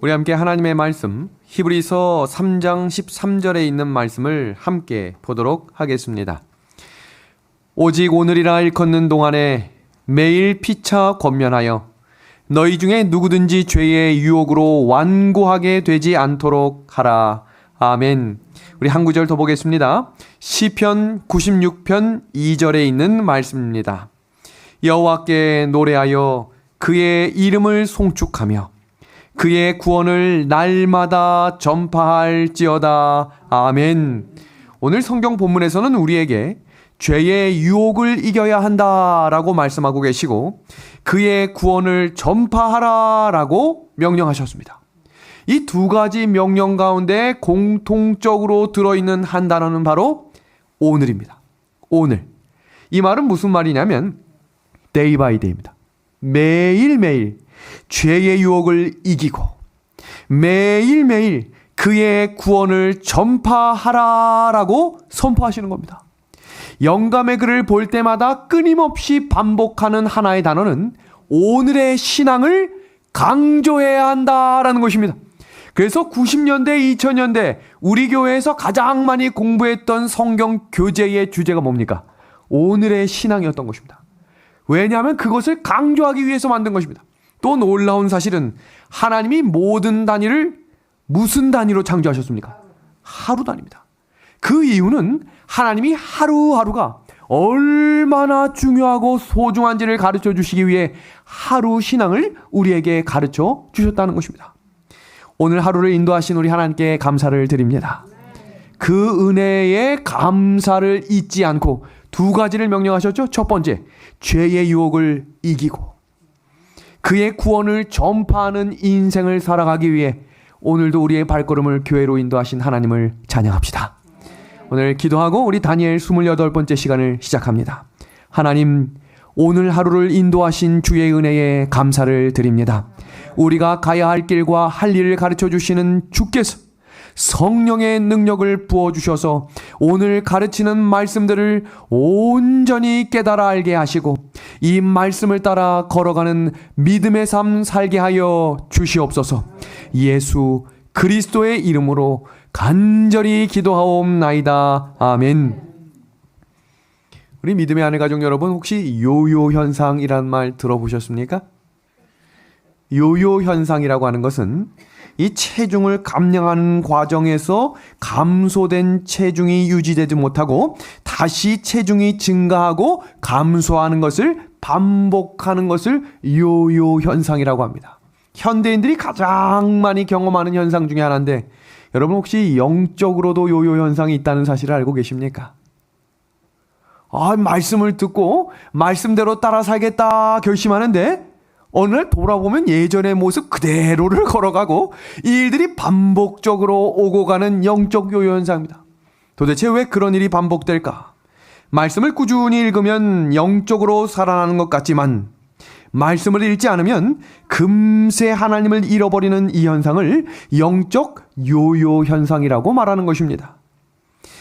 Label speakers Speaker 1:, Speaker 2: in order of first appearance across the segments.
Speaker 1: 우리 함께 하나님의 말씀 히브리서 3장 13절에 있는 말씀을 함께 보도록 하겠습니다. 오직 오늘이라 일컫는 동안에 매일 피차 권면하여 너희 중에 누구든지 죄의 유혹으로 완고하게 되지 않도록 하라. 아멘. 우리 한 구절 더 보겠습니다. 시편 96편 2절에 있는 말씀입니다. 여호와께 노래하여 그의 이름을 송축하며 그의 구원을 날마다 전파할지어다. 아멘. 오늘 성경 본문에서는 우리에게 죄의 유혹을 이겨야 한다라고 말씀하고 계시고 그의 구원을 전파하라라고 명령하셨습니다. 이 두 가지 명령 가운데 공통적으로 들어있는 한 단어는 바로 오늘입니다. 오늘. 이 말은 무슨 말이냐면 day by day입니다. 매일매일 죄의 유혹을 이기고 매일매일 그의 구원을 전파하라라고 선포하시는 겁니다. 영감의 글을 볼 때마다 끊임없이 반복하는 하나의 단어는 오늘의 신앙을 강조해야 한다라는 것입니다. 그래서 90년대, 2000년대 우리 교회에서 가장 많이 공부했던 성경 교재의 주제가 뭡니까? 오늘의 신앙이었던 것입니다. 왜냐하면 그것을 강조하기 위해서 만든 것입니다. 또 놀라운 사실은 하나님이 모든 단위를 무슨 단위로 창조하셨습니까? 하루 단위입니다. 그 이유는 하나님이 하루하루가 얼마나 중요하고 소중한지를 가르쳐 주시기 위해 하루 신앙을 우리에게 가르쳐 주셨다는 것입니다. 오늘 하루를 인도하신 우리 하나님께 감사를 드립니다. 그 은혜에 감사를 잊지 않고 두 가지를 명령하셨죠. 첫 번째, 죄의 유혹을 이기고 그의 구원을 전파하는 인생을 살아가기 위해 오늘도 우리의 발걸음을 교회로 인도하신 하나님을 찬양합시다. 오늘 기도하고 우리 다니엘 28번째 시간을 시작합니다. 하나님, 오늘 하루를 인도하신 주의 은혜에 감사를 드립니다. 우리가 가야 할 길과 할 일을 가르쳐 주시는 주께서 성령의 능력을 부어주셔서 오늘 가르치는 말씀들을 온전히 깨달아 알게 하시고 이 말씀을 따라 걸어가는 믿음의 삶 살게 하여 주시옵소서. 예수 그리스도의 이름으로 간절히 기도하옵나이다. 아멘. 우리 믿음의 아내 가족 여러분, 혹시 요요 현상이란 말 들어보셨습니까? 요요 현상이라고 하는 것은 이 체중을 감량하는 과정에서 감소된 체중이 유지되지 못하고 다시 체중이 증가하고 감소하는 것을 반복하는 것을 요요 현상이라고 합니다. 현대인들이 가장 많이 경험하는 현상 중에 하나인데 여러분 혹시 영적으로도 요요 현상이 있다는 사실을 알고 계십니까? 말씀을 듣고 말씀대로 따라 살겠다 결심하는데 어느 날 돌아보면 예전의 모습 그대로를 걸어가고 이 일들이 반복적으로 오고 가는 영적 요요 현상입니다. 도대체 왜 그런 일이 반복될까? 말씀을 꾸준히 읽으면 영적으로 살아나는 것 같지만 말씀을 읽지 않으면 금세 하나님을 잃어버리는 이 현상을 영적 요요 현상이라고 말하는 것입니다.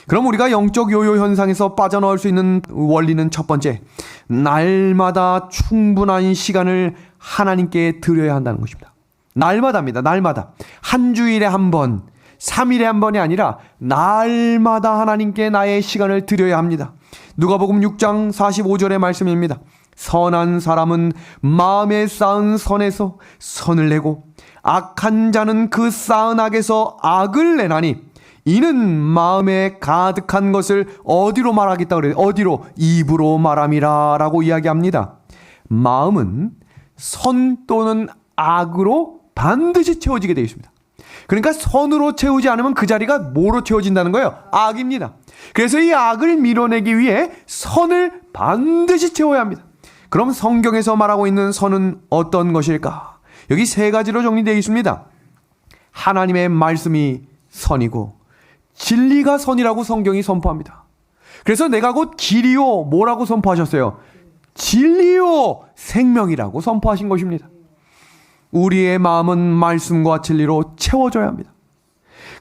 Speaker 1: 그럼 우리가 영적 요요 현상에서 빠져나올 수 있는 원리는 첫 번째, 날마다 충분한 시간을 하나님께 드려야 한다는 것입니다. 날마다입니다. 날마다. 한 주일에 한 번, 3일에 한 번이 아니라 날마다 하나님께 나의 시간을 드려야 합니다. 누가복음 6장 45절의 말씀입니다. 선한 사람은 마음에 쌓은 선에서 선을 내고 악한 자는 그 쌓은 악에서 악을 내나니 이는 마음에 가득한 것을 어디로 말하겠다 그래요? 어디로? 입으로 말함이라 라고 이야기합니다. 마음은 선 또는 악으로 반드시 채워지게 되어 있습니다. 그러니까 선으로 채우지 않으면 그 자리가 뭐로 채워진다는 거예요? 악입니다. 그래서 이 악을 밀어내기 위해 선을 반드시 채워야 합니다. 그럼 성경에서 말하고 있는 선은 어떤 것일까? 여기 세 가지로 정리되어 있습니다. 하나님의 말씀이 선이고 진리가 선이라고 성경이 선포합니다. 그래서 내가 곧 길이요 뭐라고 선포하셨어요? 진리요 생명이라고 선포하신 것입니다. 우리의 마음은 말씀과 진리로 채워져야 합니다.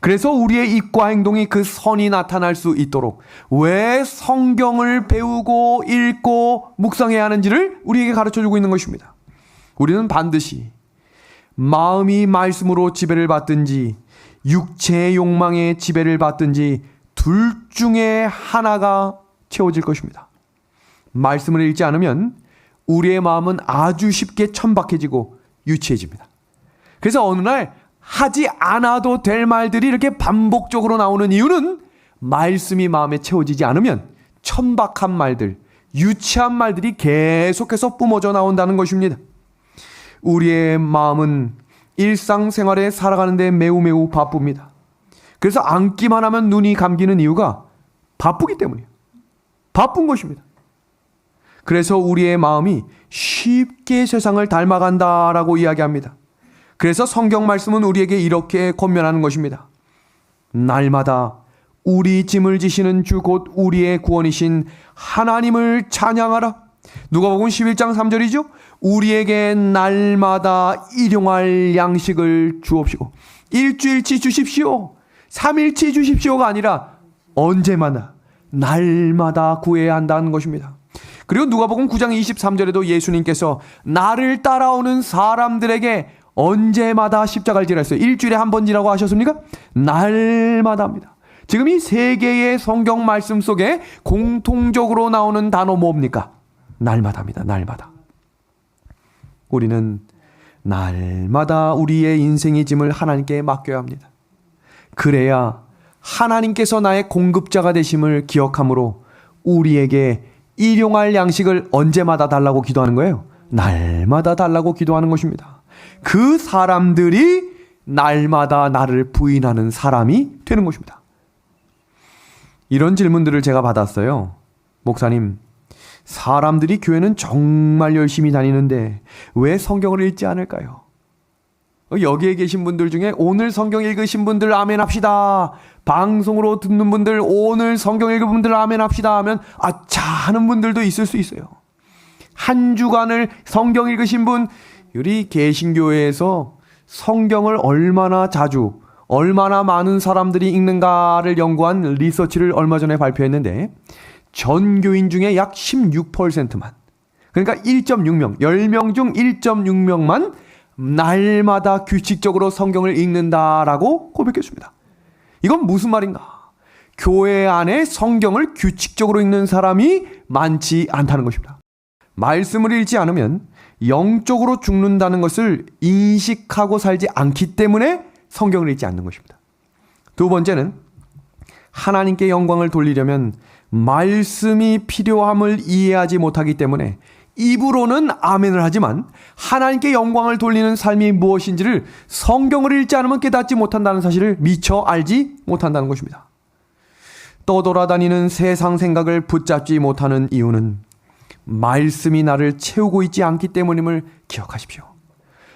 Speaker 1: 그래서 우리의 입과 행동이 그 선이 나타날 수 있도록 왜 성경을 배우고 읽고 묵상해야 하는지를 우리에게 가르쳐주고 있는 것입니다. 우리는 반드시 마음이 말씀으로 지배를 받든지 육체의 욕망에 지배를 받든지 둘 중에 하나가 채워질 것입니다. 말씀을 읽지 않으면 우리의 마음은 아주 쉽게 천박해지고 유치해집니다. 그래서 어느 날 하지 않아도 될 말들이 이렇게 반복적으로 나오는 이유는 말씀이 마음에 채워지지 않으면 천박한 말들, 유치한 말들이 계속해서 뿜어져 나온다는 것입니다. 우리의 마음은 일상생활에 살아가는데 매우 바쁩니다. 그래서 앉기만 하면 눈이 감기는 이유가 바쁘기 때문이에요. 바쁜 것입니다. 그래서 우리의 마음이 쉽게 세상을 닮아간다라고 이야기합니다. 그래서 성경 말씀은 우리에게 이렇게 권면하는 것입니다. 날마다 우리 짐을 지시는 주 곧 우리의 구원이신 하나님을 찬양하라. 누가복음 11장 3절이죠. 우리에게 날마다 일용할 양식을 주옵시고 일주일치 주십시오. 3일치 주십시오가 아니라 언제마다 날마다 구해야 한다는 것입니다. 그리고 누가복음 9장 23절에도 예수님께서 나를 따라오는 사람들에게 언제마다 십자가를 지라 했어요. 일주일에 한 번 지라고 하셨습니까? 날마다 합니다. 지금 이 세 개의 성경 말씀 속에 공통적으로 나오는 단어 뭡니까? 날마다 합니다. 날마다. 우리는 날마다 우리의 인생의 짐을 하나님께 맡겨야 합니다. 그래야 하나님께서 나의 공급자가 되심을 기억함으로 우리에게 일용할 양식을 언제마다 달라고 기도하는 거예요? 날마다 달라고 기도하는 것입니다. 그 사람들이 날마다 나를 부인하는 사람이 되는 것입니다. 이런 질문들을 제가 받았어요. 목사님, 사람들이 교회는 정말 열심히 다니는데 왜 성경을 읽지 않을까요? 여기에 계신 분들 중에 오늘 성경 읽으신 분들 아멘 합시다. 방송으로 듣는 분들 오늘 성경 읽은 분들 아멘 합시다 하면 아차 하는 분들도 있을 수 있어요. 한 주간을 성경 읽으신 분, 우리 개신교회에서 성경을 얼마나 자주 얼마나 많은 사람들이 읽는가를 연구한 리서치를 얼마 전에 발표했는데 전 교인 중에 약 16%만, 그러니까 1.6명, 10명 중 1.6명만 날마다 규칙적으로 성경을 읽는다라고 고백했습니다. 이건 무슨 말인가? 교회 안에 성경을 규칙적으로 읽는 사람이 많지 않다는 것입니다. 말씀을 읽지 않으면 영적으로 죽는다는 것을 인식하고 살지 않기 때문에 성경을 읽지 않는 것입니다. 두 번째는 하나님께 영광을 돌리려면 말씀이 필요함을 이해하지 못하기 때문에 입으로는 아멘을 하지만 하나님께 영광을 돌리는 삶이 무엇인지를 성경을 읽지 않으면 깨닫지 못한다는 사실을 미처 알지 못한다는 것입니다. 떠돌아다니는 세상 생각을 붙잡지 못하는 이유는 말씀이 나를 채우고 있지 않기 때문임을 기억하십시오.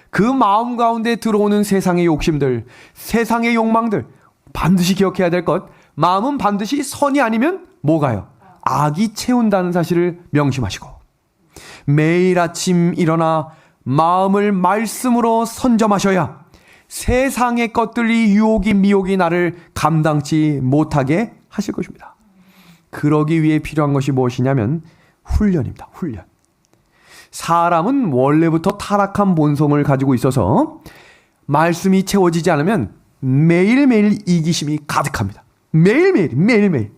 Speaker 1: 그 마음 가운데 들어오는 세상의 욕심들, 세상의 욕망들, 반드시 기억해야 될 것, 마음은 반드시 선이 아니면 뭐가요? 악이 채운다는 사실을 명심하시고 매일 아침 일어나 마음을 말씀으로 선점하셔야 세상의 것들이 유혹이 미혹이 나를 감당치 못하게 하실 것입니다. 그러기 위해 필요한 것이 무엇이냐면 훈련입니다. 훈련. 사람은 원래부터 타락한 본성을 가지고 있어서 말씀이 채워지지 않으면 매일매일 이기심이 가득합니다. 매일매일.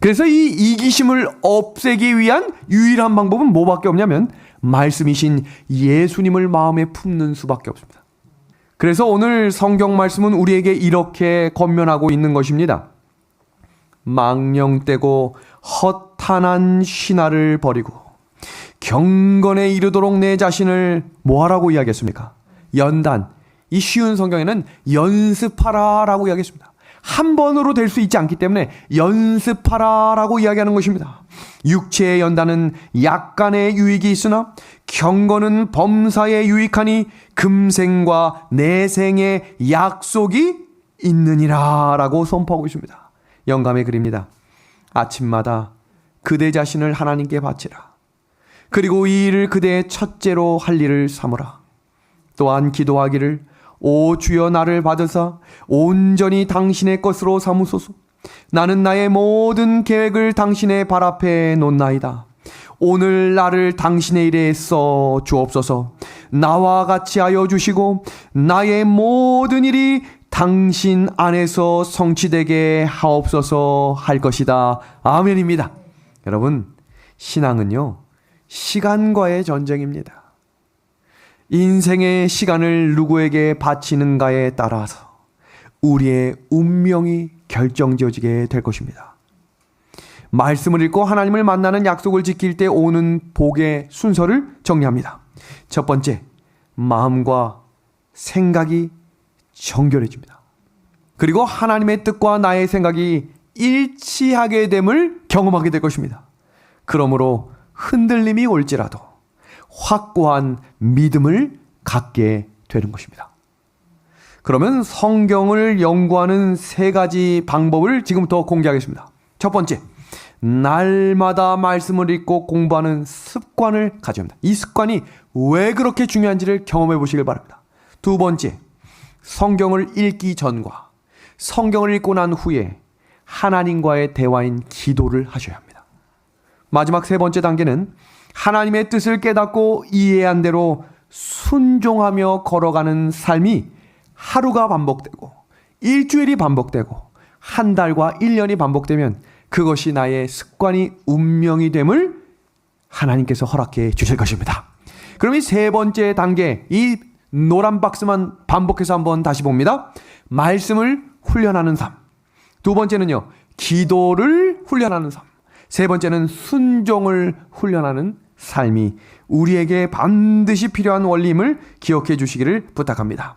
Speaker 1: 그래서 이 이기심을 없애기 위한 유일한 방법은 뭐밖에 없냐면 말씀이신 예수님을 마음에 품는 수밖에 없습니다. 그래서 오늘 성경 말씀은 우리에게 이렇게 권면하고 있는 것입니다. 망령되고 허탄한 신화를 버리고 경건에 이르도록 내 자신을 뭐하라고 이야기했습니까? 연단. 이 쉬운 성경에는 연습하라 라고 이야기했습니다. 한 번으로 될 수 있지 않기 때문에 연습하라 라고 이야기하는 것입니다. 육체의 연단은 약간의 유익이 있으나 경건은 범사에 유익하니 금생과 내생의 약속이 있느니라 라고 선포하고 있습니다. 영감의 글입니다. 아침마다 그대 자신을 하나님께 바치라. 그리고 이 일을 그대의 첫째로 할 일을 삼으라. 또한 기도하기를 오 주여 나를 받으사 온전히 당신의 것으로 삼으소서. 나는 나의 모든 계획을 당신의 발 앞에 놓나이다. 오늘 나를 당신의 일에 써 주옵소서. 나와 같이 하여 주시고 나의 모든 일이 당신 안에서 성취되게 하옵소서 할 것이다. 아멘입니다. 여러분, 신앙은요, 시간과의 전쟁입니다. 인생의 시간을 누구에게 바치는가에 따라서 우리의 운명이 결정지어지게 될 것입니다. 말씀을 읽고 하나님을 만나는 약속을 지킬 때 오는 복의 순서를 정리합니다. 첫 번째, 마음과 생각이 정결해집니다. 그리고 하나님의 뜻과 나의 생각이 일치하게 됨을 경험하게 될 것입니다. 그러므로 흔들림이 올지라도 확고한 믿음을 갖게 되는 것입니다. 그러면 성경을 연구하는 세 가지 방법을 지금부터 공개하겠습니다. 첫 번째, 날마다 말씀을 읽고 공부하는 습관을 가져야 합니다. 이 습관이 왜 그렇게 중요한지를 경험해 보시길 바랍니다. 두 번째, 성경을 읽기 전과 성경을 읽고 난 후에 하나님과의 대화인 기도를 하셔야 합니다. 마지막 세 번째 단계는 하나님의 뜻을 깨닫고 이해한 대로 순종하며 걸어가는 삶이 하루가 반복되고 일주일이 반복되고 한 달과 1년이 반복되면 그것이 나의 습관이 운명이 됨을 하나님께서 허락해 주실 것입니다. 그럼 이 세 번째 단계, 이 노란 박스만 반복해서 한번 다시 봅니다. 말씀을 훈련하는 삶. 두 번째는요, 기도를 훈련하는 삶. 세 번째는 순종을 훈련하는 삶이 우리에게 반드시 필요한 원리임을 기억해 주시기를 부탁합니다.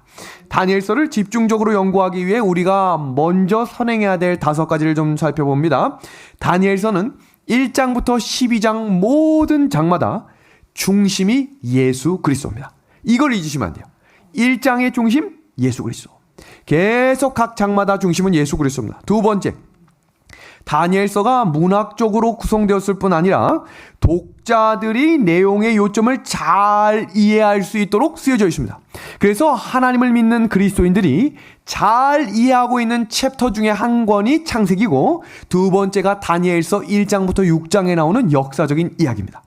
Speaker 1: 다니엘서를 집중적으로 연구하기 위해 우리가 먼저 선행해야 될 5가지를 좀 살펴봅니다. 다니엘서는 1장부터 12장 모든 장마다 중심이 예수 그리스도입니다. 이걸 잊으시면 안 돼요. 1장의 중심 예수 그리스도. 계속 각 장마다 중심은 예수 그리스도입니다. 두 번째, 다니엘서가 문학적으로 구성되었을 뿐 아니라 독자들이 내용의 요점을 잘 이해할 수 있도록 쓰여져 있습니다. 그래서 하나님을 믿는 그리스도인들이 잘 이해하고 있는 챕터 중에 한 권이 창세기고, 두 번째가 다니엘서 1장부터 6장에 나오는 역사적인 이야기입니다.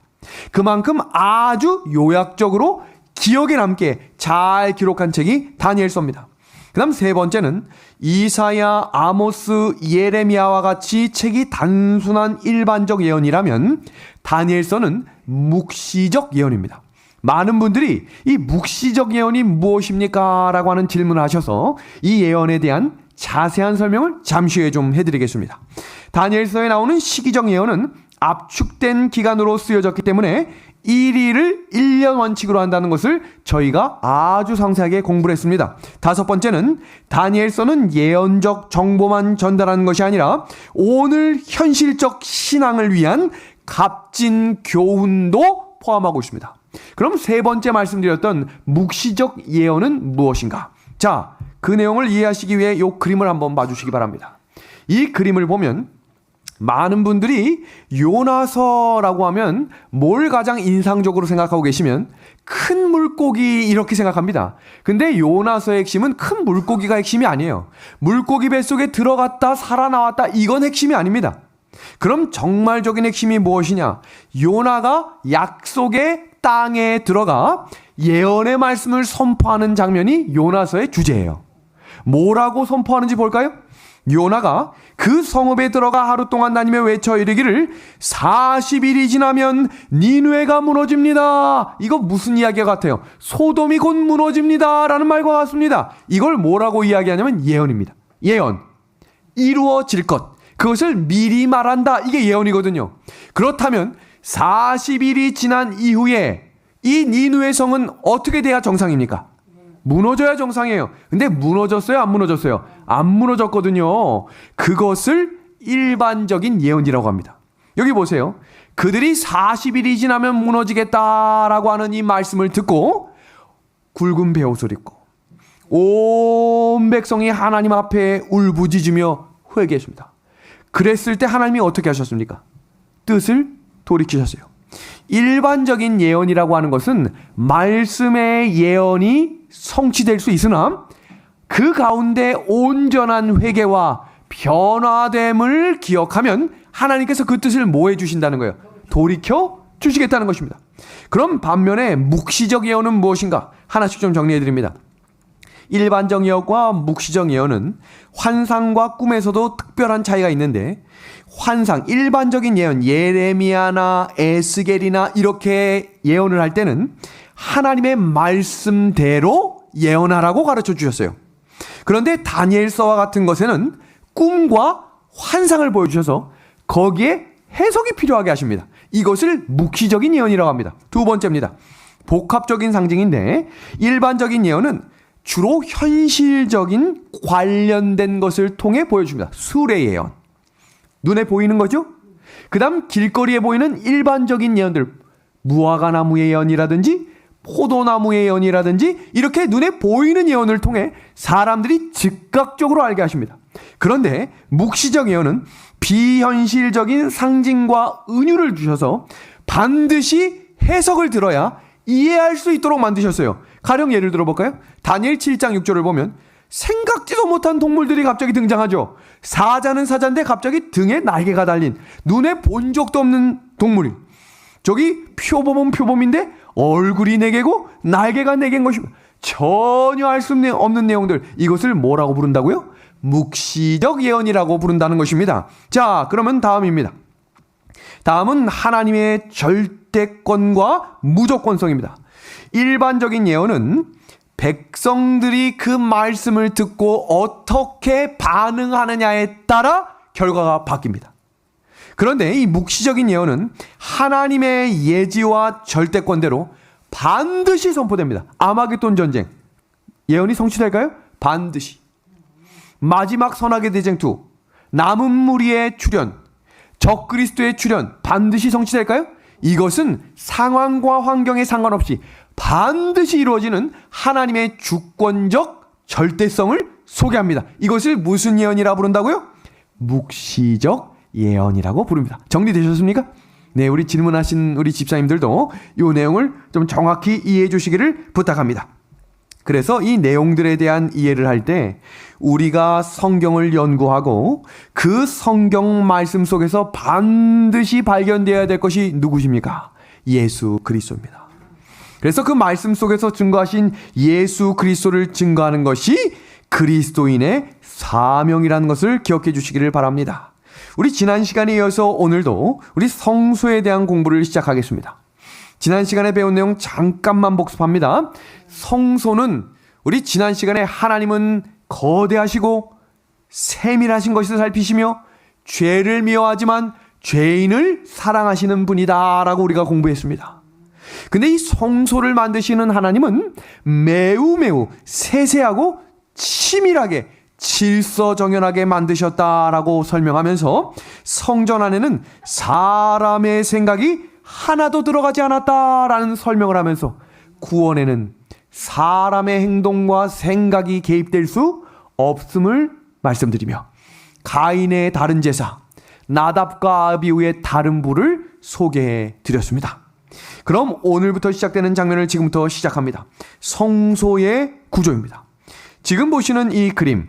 Speaker 1: 그만큼 아주 요약적으로 기억에 남게 잘 기록한 책이 다니엘서입니다. 그 다음 세 번째는 이사야, 아모스, 예레미야와 같이 책이 단순한 일반적 예언이라면 다니엘서는 묵시적 예언입니다. 많은 분들이 이 묵시적 예언이 무엇입니까? 라고 하는 질문을 하셔서 이 예언에 대한 자세한 설명을 잠시 후에 좀 해드리겠습니다. 다니엘서에 나오는 시기적 예언은 압축된 기간으로 쓰여졌기 때문에 1일을 1년 원칙으로 한다는 것을 저희가 아주 상세하게 공부를 했습니다. 다섯 번째는 다니엘서는 예언적 정보만 전달하는 것이 아니라 오늘 현실적 신앙을 위한 값진 교훈도 포함하고 있습니다. 그럼 세 번째 말씀드렸던 묵시적 예언은 무엇인가? 자, 그 내용을 이해하시기 위해 이 그림을 한번 봐주시기 바랍니다. 이 그림을 보면 많은 분들이 요나서라고 하면 뭘 가장 인상적으로 생각하고 계시면 큰 물고기 이렇게 생각합니다. 근데 요나서의 핵심은 큰 물고기가 핵심이 아니에요. 물고기 뱃속에 들어갔다 살아나왔다, 이건 핵심이 아닙니다. 그럼 정말적인 핵심이 무엇이냐? 요나가 약속의 땅에 들어가 예언의 말씀을 선포하는 장면이 요나서의 주제예요. 뭐라고 선포하는지 볼까요? 요나가 그 성읍에 들어가 하루 동안 다니며 외쳐 이르기를 40일이 지나면 니느웨가 무너집니다. 이거 무슨 이야기가 같아요? 소돔이 곧 무너집니다 라는 말과 같습니다. 이걸 뭐라고 이야기하냐면 예언입니다. 예언. 이루어질 것. 그것을 미리 말한다. 이게 예언이거든요. 그렇다면 40일이 지난 이후에 이 니느웨 성은 어떻게 돼야 정상입니까? 무너져야 정상이에요. 근데 무너졌어요? 안 무너졌어요? 안 무너졌거든요. 그것을 일반적인 예언이라고 합니다. 여기 보세요. 그들이 40일이 지나면 무너지겠다라고 하는 이 말씀을 듣고 굵은 베옷을 입고 온 백성이 하나님 앞에 울부짖으며 회개했습니다. 그랬을 때 하나님이 어떻게 하셨습니까? 뜻을 돌이키셨어요. 일반적인 예언이라고 하는 것은 말씀의 예언이 성취될 수 있으나 그 가운데 온전한 회개와 변화됨을 기억하면 하나님께서 그 뜻을 뭐 해주신다는 거예요? 돌이켜 주시겠다는 것입니다. 그럼 반면에 묵시적 예언은 무엇인가? 하나씩 좀 정리해드립니다. 일반적 예언과 묵시적 예언은 환상과 꿈에서도 특별한 차이가 있는데, 환상, 일반적인 예언, 예레미야나 에스겔이나 이렇게 예언을 할 때는 하나님의 말씀대로 예언하라고 가르쳐 주셨어요. 그런데 다니엘서와 같은 것에는 꿈과 환상을 보여주셔서 거기에 해석이 필요하게 하십니다. 이것을 묵시적인 예언이라고 합니다. 두 번째입니다. 복합적인 상징인데, 일반적인 예언은 주로 현실적인 관련된 것을 통해 보여줍니다. 수레 예언. 눈에 보이는 거죠? 그 다음 길거리에 보이는 일반적인 예언들, 무화과나무의 예언이라든지 포도나무의 예언이라든지 이렇게 눈에 보이는 예언을 통해 사람들이 즉각적으로 알게 하십니다. 그런데 묵시적 예언은 비현실적인 상징과 은유를 주셔서 반드시 해석을 들어야 이해할 수 있도록 만드셨어요. 가령 예를 들어볼까요? 다니엘 7장 6절을 보면 생각지도 못한 동물들이 갑자기 등장하죠. 사자는 사자인데 갑자기 등에 날개가 달린, 눈에 본 적도 없는 동물이, 저기 표범은 표범인데 얼굴이 4개고 날개가 4개인 것입니다. 전혀 알 수 없는 내용들, 이것을 뭐라고 부른다고요? 묵시적 예언이라고 부른다는 것입니다. 자, 그러면 다음입니다. 다음은 하나님의 절대권과 무조건성입니다. 일반적인 예언은 백성들이 그 말씀을 듣고 어떻게 반응하느냐에 따라 결과가 바뀝니다. 그런데 이 묵시적인 예언은 하나님의 예지와 절대권대로 반드시 선포됩니다. 아마겟돈 전쟁, 예언이 성취될까요? 반드시. 마지막 선악의 대쟁 2, 남은 무리의 출현, 적그리스도의 출현, 반드시 성취될까요? 이것은 상황과 환경에 상관없이 반드시 이루어지는 하나님의 주권적 절대성을 소개합니다. 이것을 무슨 예언이라 부른다고요? 묵시적 예언이라고 부릅니다. 정리되셨습니까? 네, 우리 질문하신 우리 집사님들도 이 내용을 좀 정확히 이해해 주시기를 부탁합니다. 그래서 이 내용들에 대한 이해를 할 때 우리가 성경을 연구하고 그 성경 말씀 속에서 반드시 발견되어야 될 것이 누구십니까? 예수 그리스도입니다. 그래서 그 말씀 속에서 증거하신 예수 그리스도를 증거하는 것이 그리스도인의 사명이라는 것을 기억해 주시기를 바랍니다. 우리 지난 시간에 이어서 오늘도 우리 성소에 대한 공부를 시작하겠습니다. 지난 시간에 배운 내용 잠깐만 복습합니다. 성소는 우리 지난 시간에 하나님은 거대하시고 세밀하신 것을 살피시며 죄를 미워하지만 죄인을 사랑하시는 분이다 라고 우리가 공부했습니다. 근데 이 성소를 만드시는 하나님은 매우 세세하고 치밀하게 질서정연하게 만드셨다라고 설명하면서 성전 안에는 사람의 생각이 하나도 들어가지 않았다라는 설명을 하면서 구원에는 사람의 행동과 생각이 개입될 수 없음을 말씀드리며 가인의 다른 제사, 나답과 아비후의 다른 부를 소개해 드렸습니다. 그럼 오늘부터 시작되는 장면을 지금부터 시작합니다. 성소의 구조입니다. 지금 보시는 이 그림,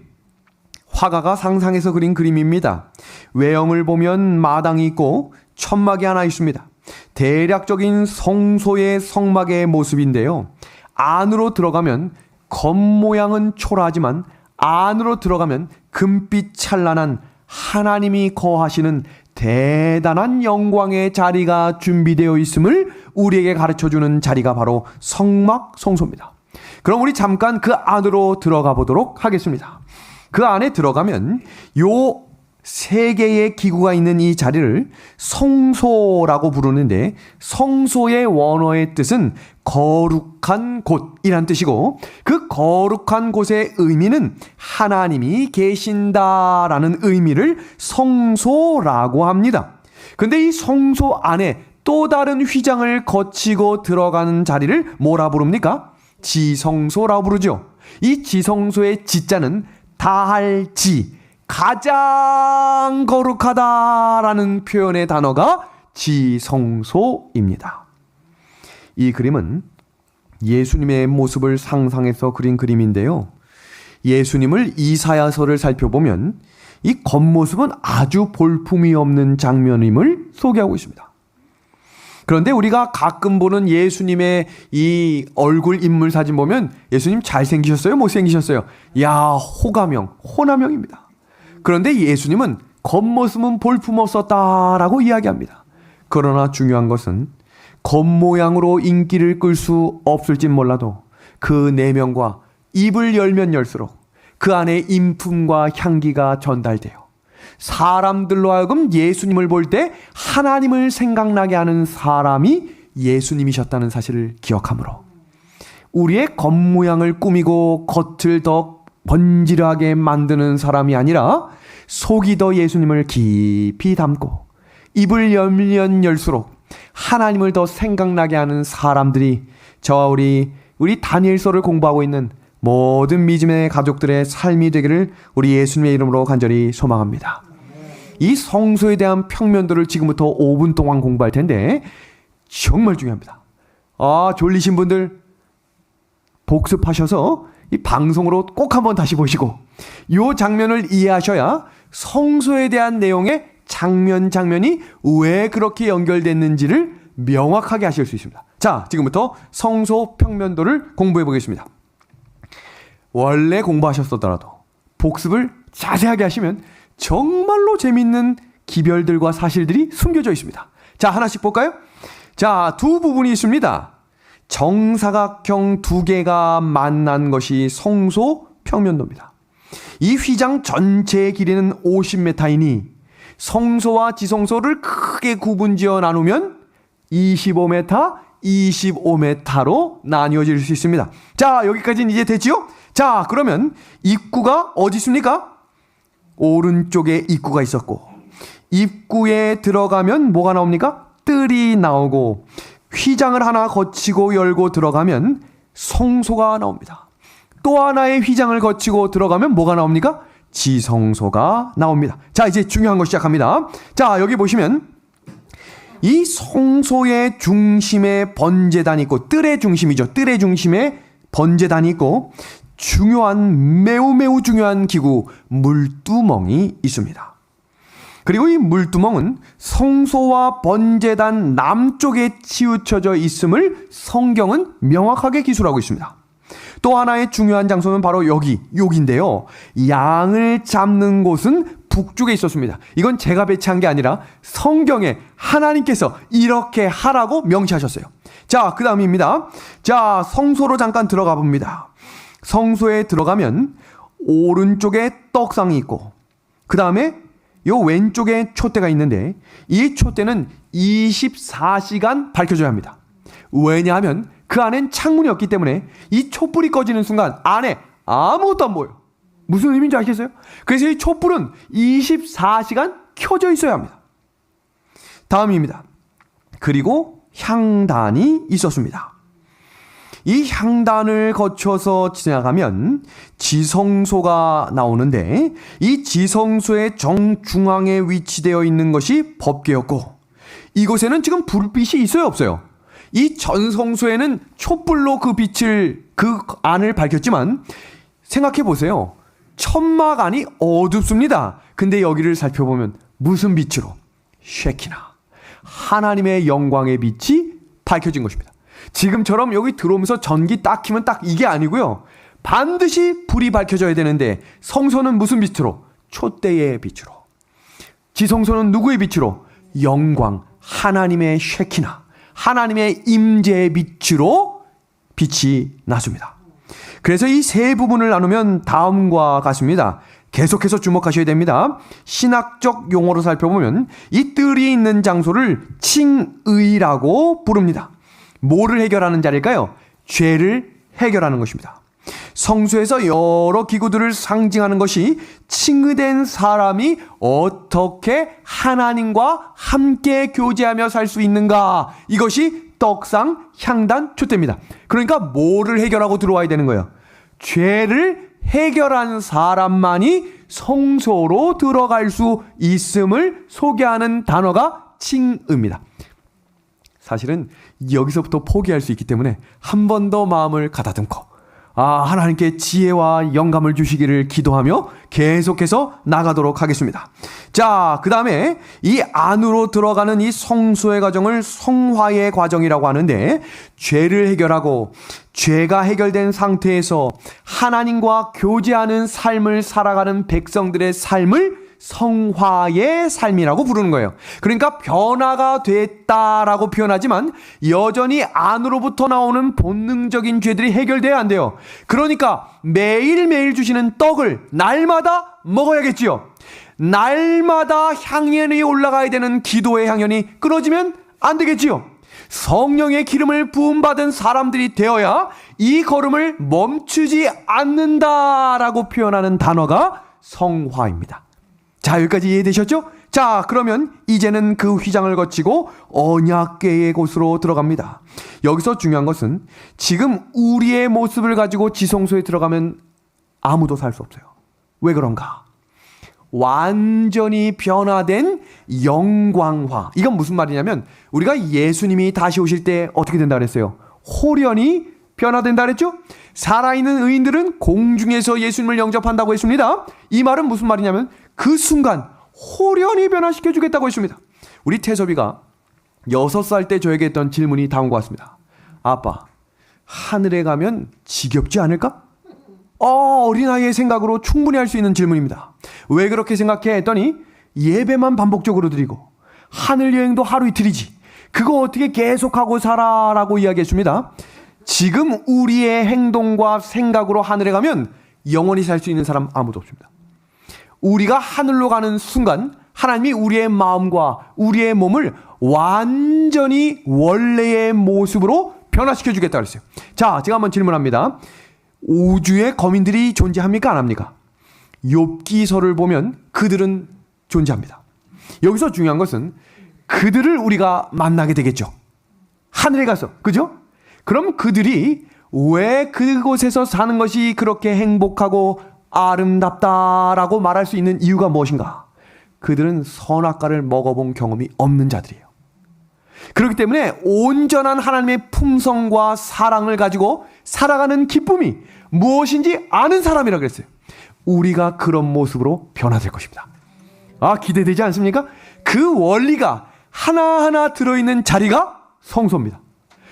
Speaker 1: 화가가 상상해서 그린 그림입니다. 외형을 보면 마당이 있고 천막이 하나 있습니다. 대략적인 성소의 성막의 모습인데요. 안으로 들어가면 겉모양은 초라하지만 안으로 들어가면 금빛 찬란한 하나님이 거하시는 대단한 영광의 자리가 준비되어 있음을 우리에게 가르쳐주는 자리가 바로 성막 성소입니다. 그럼 우리 잠깐 그 안으로 들어가 보도록 하겠습니다. 그 안에 들어가면 요 3개의 기구가 있는 이 자리를 성소라고 부르는데, 성소의 원어의 뜻은 거룩한 곳이란 뜻이고, 그 거룩한 곳의 의미는 하나님이 계신다라는 의미를 성소라고 합니다. 근데 이 성소 안에 또 다른 휘장을 거치고 들어가는 자리를 뭐라 부릅니까? 지성소라고 부르죠. 이 지성소의 지자는 다할지, 가장 거룩하다라는 표현의 단어가 지성소입니다. 이 그림은 예수님의 모습을 상상해서 그린 그림인데요. 예수님을 이사야서를 살펴보면 이 겉모습은 아주 볼품이 없는 장면임을 소개하고 있습니다. 그런데 우리가 가끔 보는 예수님의 이 얼굴 인물 사진 보면 예수님 잘생기셨어요? 못생기셨어요? 야, 호남형입니다. 그런데 예수님은 겉모습은 볼품없었다라고 이야기합니다. 그러나 중요한 것은 겉모양으로 인기를 끌 수 없을진 몰라도 그 내면과 입을 열면 열수록 그 안에 인품과 향기가 전달돼요. 사람들로 하여금 예수님을 볼 때 하나님을 생각나게 하는 사람이 예수님이셨다는 사실을 기억하므로 우리의 겉모양을 꾸미고 겉을 더 번지르하게 만드는 사람이 아니라 속이 더 예수님을 깊이 담고 입을 열면 열수록 하나님을 더 생각나게 하는 사람들이 저와 우리 다니엘서를 공부하고 있는 모든 믿음의 가족들의 삶이 되기를 우리 예수님의 이름으로 간절히 소망합니다. 이 성소에 대한 평면도를 지금부터 5분 동안 공부할 텐데 정말 중요합니다. 졸리신 분들 복습하셔서 이 방송으로 꼭 한번 다시 보시고 이 장면을 이해하셔야 성소에 대한 내용의 장면이 왜 그렇게 연결됐는지를 명확하게 하실 수 있습니다. 자, 지금부터 성소 평면도를 공부해 보겠습니다. 원래 공부하셨었더라도 복습을 자세하게 하시면 정말로 재밌는 기별들과 사실들이 숨겨져 있습니다. 자, 하나씩 볼까요? 자, 두 부분이 있습니다. 정사각형 두 개가 만난 것이 성소 평면도입니다. 이 휘장 전체의 길이는 50m이니 성소와 지성소를 크게 구분지어 나누면 25m, 25m로 나뉘어질 수 있습니다. 자, 여기까지는 이제 됐지요? 자, 그러면 입구가 어디 있습니까? 오른쪽에 입구가 있었고 입구에 들어가면 뭐가 나옵니까? 뜰이 나오고 휘장을 하나 거치고 열고 들어가면 성소가 나옵니다. 또 하나의 휘장을 거치고 들어가면 뭐가 나옵니까? 지성소가 나옵니다. 자, 이제 중요한 거 시작합니다. 자, 여기 보시면 이 성소의 중심에 번제단이 있고 뜰의 중심이죠. 뜰의 중심에 번제단이 있고 매우 중요한 기구 물두멍이 있습니다. 그리고 이 물두멍은 성소와 번제단 남쪽에 치우쳐져 있음을 성경은 명확하게 기술하고 있습니다. 또 하나의 중요한 장소는 바로 여기인데요. 양을 잡는 곳은 북쪽에 있었습니다. 이건 제가 배치한 게 아니라 성경에 하나님께서 이렇게 하라고 명시하셨어요. 자, 그 다음입니다. 자, 성소로 잠깐 들어가 봅니다. 성소에 들어가면 오른쪽에 떡상이 있고 그 다음에 요 왼쪽에 촛대가 있는데 이 촛대는 24시간 밝혀져야 합니다. 왜냐하면 그 안엔 창문이 없기 때문에 이 촛불이 꺼지는 순간 안에 아무것도 안 보여요. 무슨 의미인지 아시겠어요? 그래서 이 촛불은 24시간 켜져 있어야 합니다. 다음입니다. 그리고 향단이 있었습니다. 이 향단을 거쳐서 지나가면 지성소가 나오는데 이 지성소의 정중앙에 위치되어 있는 것이 법궤였고 이곳에는 지금 불빛이 있어요, 없어요? 이 전성소에는 촛불로 그 안을 밝혔지만 생각해 보세요. 천막 안이 어둡습니다. 근데 여기를 살펴보면 무슨 빛으로? 쉐키나. 하나님의 영광의 빛이 밝혀진 것입니다. 지금처럼 여기 들어오면서 전기 딱 켜면 딱 이게 아니고요. 반드시 불이 밝혀져야 되는데 성소는 무슨 빛으로? 촛대의 빛으로. 지성소는 누구의 빛으로? 영광, 하나님의 쉐키나, 하나님의 임재의 빛으로 빛이 났습니다. 그래서 이 세 부분을 나누면 다음과 같습니다. 계속해서 주목하셔야 됩니다. 신학적 용어로 살펴보면 이 뜰이 있는 장소를 칭의라고 부릅니다. 뭐를 해결하는 자리일까요? 죄를 해결하는 것입니다. 성소에서 여러 기구들을 상징하는 것이 칭의된 사람이 어떻게 하나님과 함께 교제하며 살 수 있는가, 이것이 떡상, 향단, 촛대입니다. 그러니까 뭐를 해결하고 들어와야 되는 거예요? 죄를 해결한 사람만이 성소로 들어갈 수 있음을 소개하는 단어가 칭의입니다. 사실은 여기서부터 포기할 수 있기 때문에 한 번 더 마음을 가다듬고 하나님께 지혜와 영감을 주시기를 기도하며 계속해서 나가도록 하겠습니다. 자, 그 다음에 이 안으로 들어가는 이 성소의 과정을 성화의 과정이라고 하는데, 죄를 해결하고 죄가 해결된 상태에서 하나님과 교제하는 삶을 살아가는 백성들의 삶을 성화의 삶이라고 부르는 거예요. 그러니까 변화가 됐다라고 표현하지만 여전히 안으로부터 나오는 본능적인 죄들이 해결돼야 안 돼요. 그러니까 매일매일 주시는 떡을 날마다 먹어야겠지요. 날마다 향연이 올라가야 되는 기도의 향연이 끊어지면 안 되겠지요. 성령의 기름을 부음받은 사람들이 되어야 이 걸음을 멈추지 않는다라고 표현하는 단어가 성화입니다. 자, 여기까지 이해되셨죠? 자, 그러면 이제는 그 휘장을 거치고 언약궤의 곳으로 들어갑니다. 여기서 중요한 것은 지금 우리의 모습을 가지고 지성소에 들어가면 아무도 살 수 없어요. 왜 그런가? 완전히 변화된 영광화. 이건 무슨 말이냐면 우리가 예수님이 다시 오실 때 어떻게 된다 그랬어요? 홀연히 변화된다 그랬죠? 살아있는 의인들은 공중에서 예수님을 영접한다고 했습니다. 이 말은 무슨 말이냐면 그 순간 홀연히 변화시켜 주겠다고 했습니다. 우리 태섭이가 6살 때 저에게 했던 질문이 다음과 같습니다. 아빠, 하늘에 가면 지겹지 않을까? 어린아이의 생각으로 충분히 할 수 있는 질문입니다. 왜 그렇게 생각해? 했더니 예배만 반복적으로 드리고 하늘 여행도 하루 이틀이지 그거 어떻게 계속하고 살아? 라고 이야기했습니다. 지금 우리의 행동과 생각으로 하늘에 가면 영원히 살 수 있는 사람 아무도 없습니다. 우리가 하늘로 가는 순간 하나님이 우리의 마음과 우리의 몸을 완전히 원래의 모습으로 변화시켜 주겠다 그랬어요. 자, 제가 한번 질문합니다. 우주에 거민들이 존재합니까? 안 합니까? 욥기서를 보면 그들은 존재합니다. 여기서 중요한 것은 그들을 우리가 만나게 되겠죠. 하늘에 가서, 그죠? 그럼 그들이 왜 그곳에서 사는 것이 그렇게 행복하고 아름답다라고 말할 수 있는 이유가 무엇인가? 그들은 선악과를 먹어본 경험이 없는 자들이에요. 그렇기 때문에 온전한 하나님의 품성과 사랑을 가지고 살아가는 기쁨이 무엇인지 아는 사람이라고 그랬어요. 우리가 그런 모습으로 변화될 것입니다. 기대되지 않습니까? 그 원리가 하나하나 들어있는 자리가 성소입니다.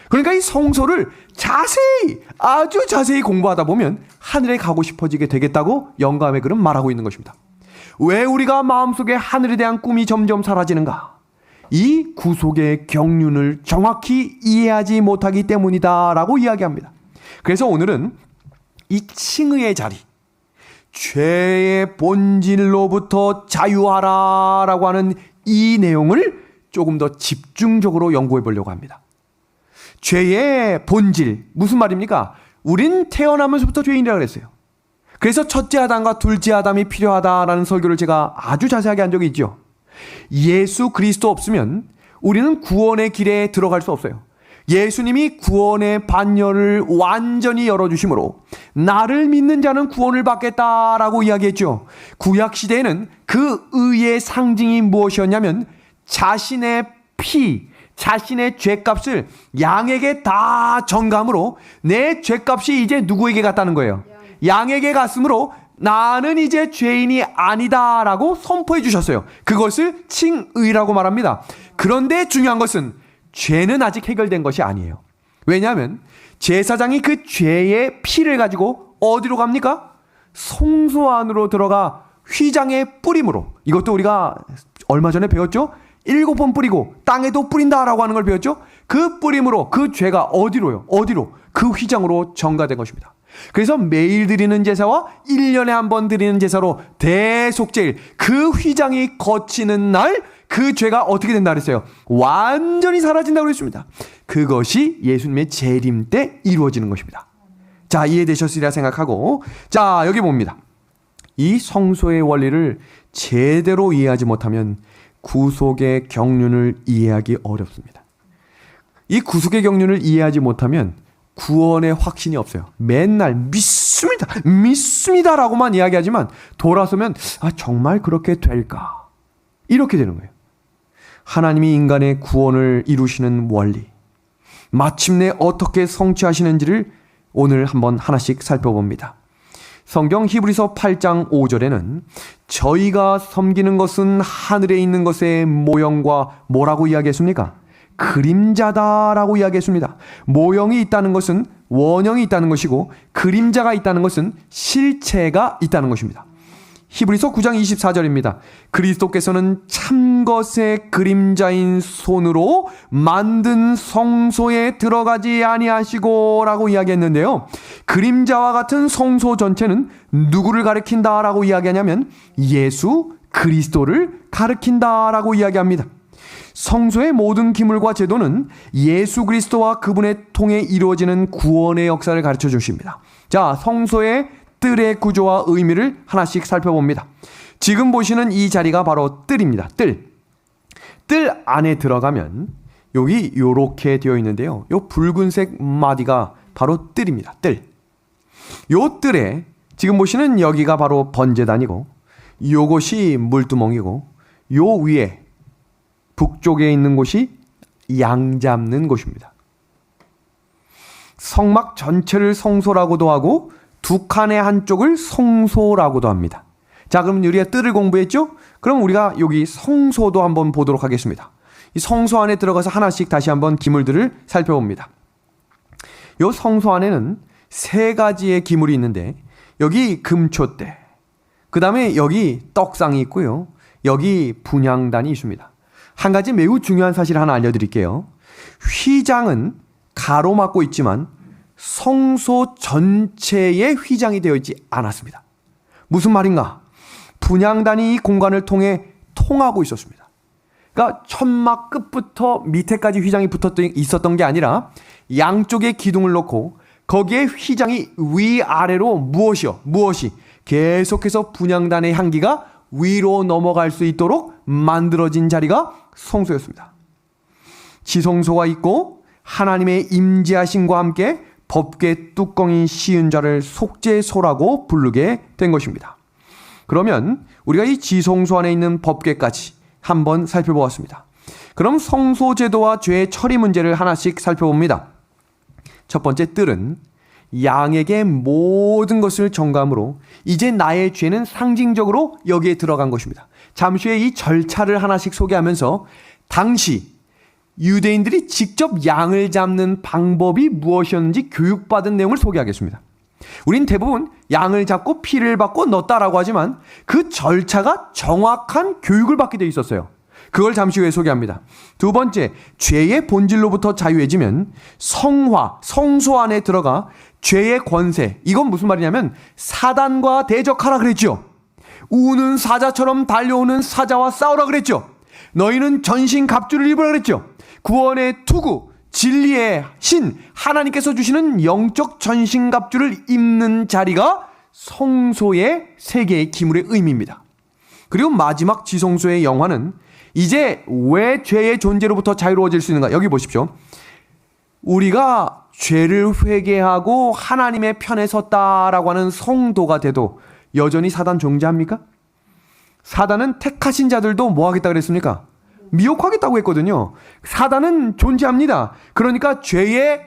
Speaker 1: 그러니까 이 성소를 자세히, 아주 자세히 공부하다 보면 하늘에 가고 싶어지게 되겠다고 영감의 글은 말하고 있는 것입니다. 왜 우리가 마음속에 하늘에 대한 꿈이 점점 사라지는가? 이 구속의 경륜을 정확히 이해하지 못하기 때문이다라고 이야기합니다. 그래서 오늘은 이 칭의의 자리, 죄의 본질로부터 자유하라라고 하는 이 내용을 조금 더 집중적으로 연구해 보려고 합니다. 죄의 본질, 무슨 말입니까? 우린 태어나면서부터 죄인이라고 그랬어요. 그래서 첫째 아담과 둘째 아담이 필요하다라는 설교를 제가 아주 자세하게 한 적이 있죠. 예수 그리스도 없으면 우리는 구원의 길에 들어갈 수 없어요. 예수님이 구원의 반열을 완전히 열어주심으로 나를 믿는 자는 구원을 받겠다라고 이야기했죠. 구약시대에는 그 의의 상징이 무엇이었냐면 자신의 피, 자신의 죄값을 양에게 다 전감으로 내 죄값이 이제 누구에게 갔다는 거예요? 양에게 갔으므로 나는 이제 죄인이 아니다라고 선포해 주셨어요. 그것을 칭의라고 말합니다. 그런데 중요한 것은 죄는 아직 해결된 것이 아니에요. 왜냐하면 제사장이 그 죄의 피를 가지고 어디로 갑니까? 성소 안으로 들어가 휘장에 뿌림으로, 이것도 우리가 얼마 전에 배웠죠? 7번 뿌리고 땅에도 뿌린다라고 하는 걸 배웠죠? 그 뿌림으로 그 죄가 어디로요? 어디로? 그 휘장으로 전가된 것입니다. 그래서 매일 드리는 제사와 1년에 한 번 드리는 제사로 대속제일, 그 휘장이 거치는 날 그 죄가 어떻게 된다 그랬어요? 완전히 사라진다고 그랬습니다. 그것이 예수님의 재림 때 이루어지는 것입니다. 자, 이해되셨으리라 생각하고, 자, 여기 봅니다. 이 성소의 원리를 제대로 이해하지 못하면 구속의 경륜을 이해하기 어렵습니다. 이 구속의 경륜을 이해하지 못하면 구원의 확신이 없어요. 맨날 믿습니다라고만 이야기하지만 돌아서면 정말 그렇게 될까? 이렇게 되는 거예요. 하나님이 인간의 구원을 이루시는 원리, 마침내 어떻게 성취하시는지를 오늘 한번 하나씩 살펴봅니다. 성경 히브리서 8장 5절에는 저희가 섬기는 것은 하늘에 있는 것의 모형과 뭐라고 이야기했습니까? 그림자다라고 이야기했습니다. 모형이 있다는 것은 원형이 있다는 것이고 그림자가 있다는 것은 실체가 있다는 것입니다. 히브리서 9장 24절입니다. 그리스도께서는 참것의 그림자인 손으로 만든 성소에 들어가지 아니하시고 라고 이야기했는데요. 그림자와 같은 성소 전체는 누구를 가리킨다라고 이야기하냐면 예수 그리스도를 가리킨다라고 이야기합니다. 성소의 모든 기물과 제도는 예수 그리스도와 그분의 통해 이루어지는 구원의 역사를 가르쳐 주십니다. 자, 성소의 뜰의 구조와 의미를 하나씩 살펴봅니다. 지금 보시는 이 자리가 바로 뜰입니다. 뜰. 뜰 안에 들어가면 여기 이렇게 되어 있는데요. 이 붉은색 마디가 바로 뜰입니다. 뜰. 이 뜰에 지금 보시는 여기가 바로 번제단이고 요것이 물두멍이고 요 위에 북쪽에 있는 곳이 양 잡는 곳입니다. 성막 전체를 성소라고도 하고 두 칸의 한쪽을 성소라고도 합니다. 자, 그럼 우리가 뜰을 공부했죠? 그럼 우리가 여기 성소도 한번 보도록 하겠습니다. 이 성소 안에 들어가서 하나씩 다시 한번 기물들을 살펴봅니다. 이 성소 안에는 세 가지의 기물이 있는데 여기 금초대, 그 다음에 여기 떡상이 있고요. 여기 분향단이 있습니다. 한 가지 매우 중요한 사실 하나 알려드릴게요. 휘장은 가로막고 있지만 성소 전체에 휘장이 되어 있지 않았습니다. 무슨 말인가? 분향단이 이 공간을 통해 통하고 있었습니다. 그러니까 천막 끝부터 밑에까지 휘장이 있었던 게 아니라 양쪽에 기둥을 놓고 거기에 휘장이 위아래로 무엇이 계속해서 분향단의 향기가 위로 넘어갈 수 있도록 만들어진 자리가 성소였습니다. 지성소가 있고 하나님의 임재하심과 함께 법궤 뚜껑이 씌은 자를 속죄소라고 부르게 된 것입니다. 그러면 우리가 이 지성소 안에 있는 법궤까지 한번 살펴보았습니다. 그럼 성소 제도와 죄의 처리 문제를 하나씩 살펴봅니다. 첫 번째 뜰은 양에게 모든 것을 전감으로 이제 나의 죄는 상징적으로 여기에 들어간 것입니다. 잠시 후에 이 절차를 하나씩 소개하면서 당시 유대인들이 직접 양을 잡는 방법이 무엇이었는지 교육받은 내용을 소개하겠습니다. 우린 대부분 양을 잡고 피를 받고 넣었다라고 하지만 그 절차가 정확한 교육을 받게 되어 있었어요. 그걸 잠시 후에 소개합니다. 두 번째, 죄의 본질로부터 자유해지면 성소 안에 들어가 죄의 권세, 이건 무슨 말이냐면 사단과 대적하라 그랬죠. 우는 사자처럼 달려오는 사자와 싸우라 그랬죠. 너희는 전신 갑주를 입으라 그랬죠. 구원의 투구, 진리의 신, 하나님께서 주시는 영적 전신갑주를 입는 자리가 성소의 세 개의 기물의 의미입니다. 그리고 마지막 지성소의 영화는 이제 왜 죄의 존재로부터 자유로워질 수 있는가? 여기 보십시오. 우리가 죄를 회개하고 하나님의 편에 섰다라고 하는 성도가 돼도 여전히 사단 존재합니까? 사단은 택하신 자들도 뭐 하겠다 그랬습니까? 미혹하겠다고 했거든요. 사단은 존재합니다. 그러니까 죄의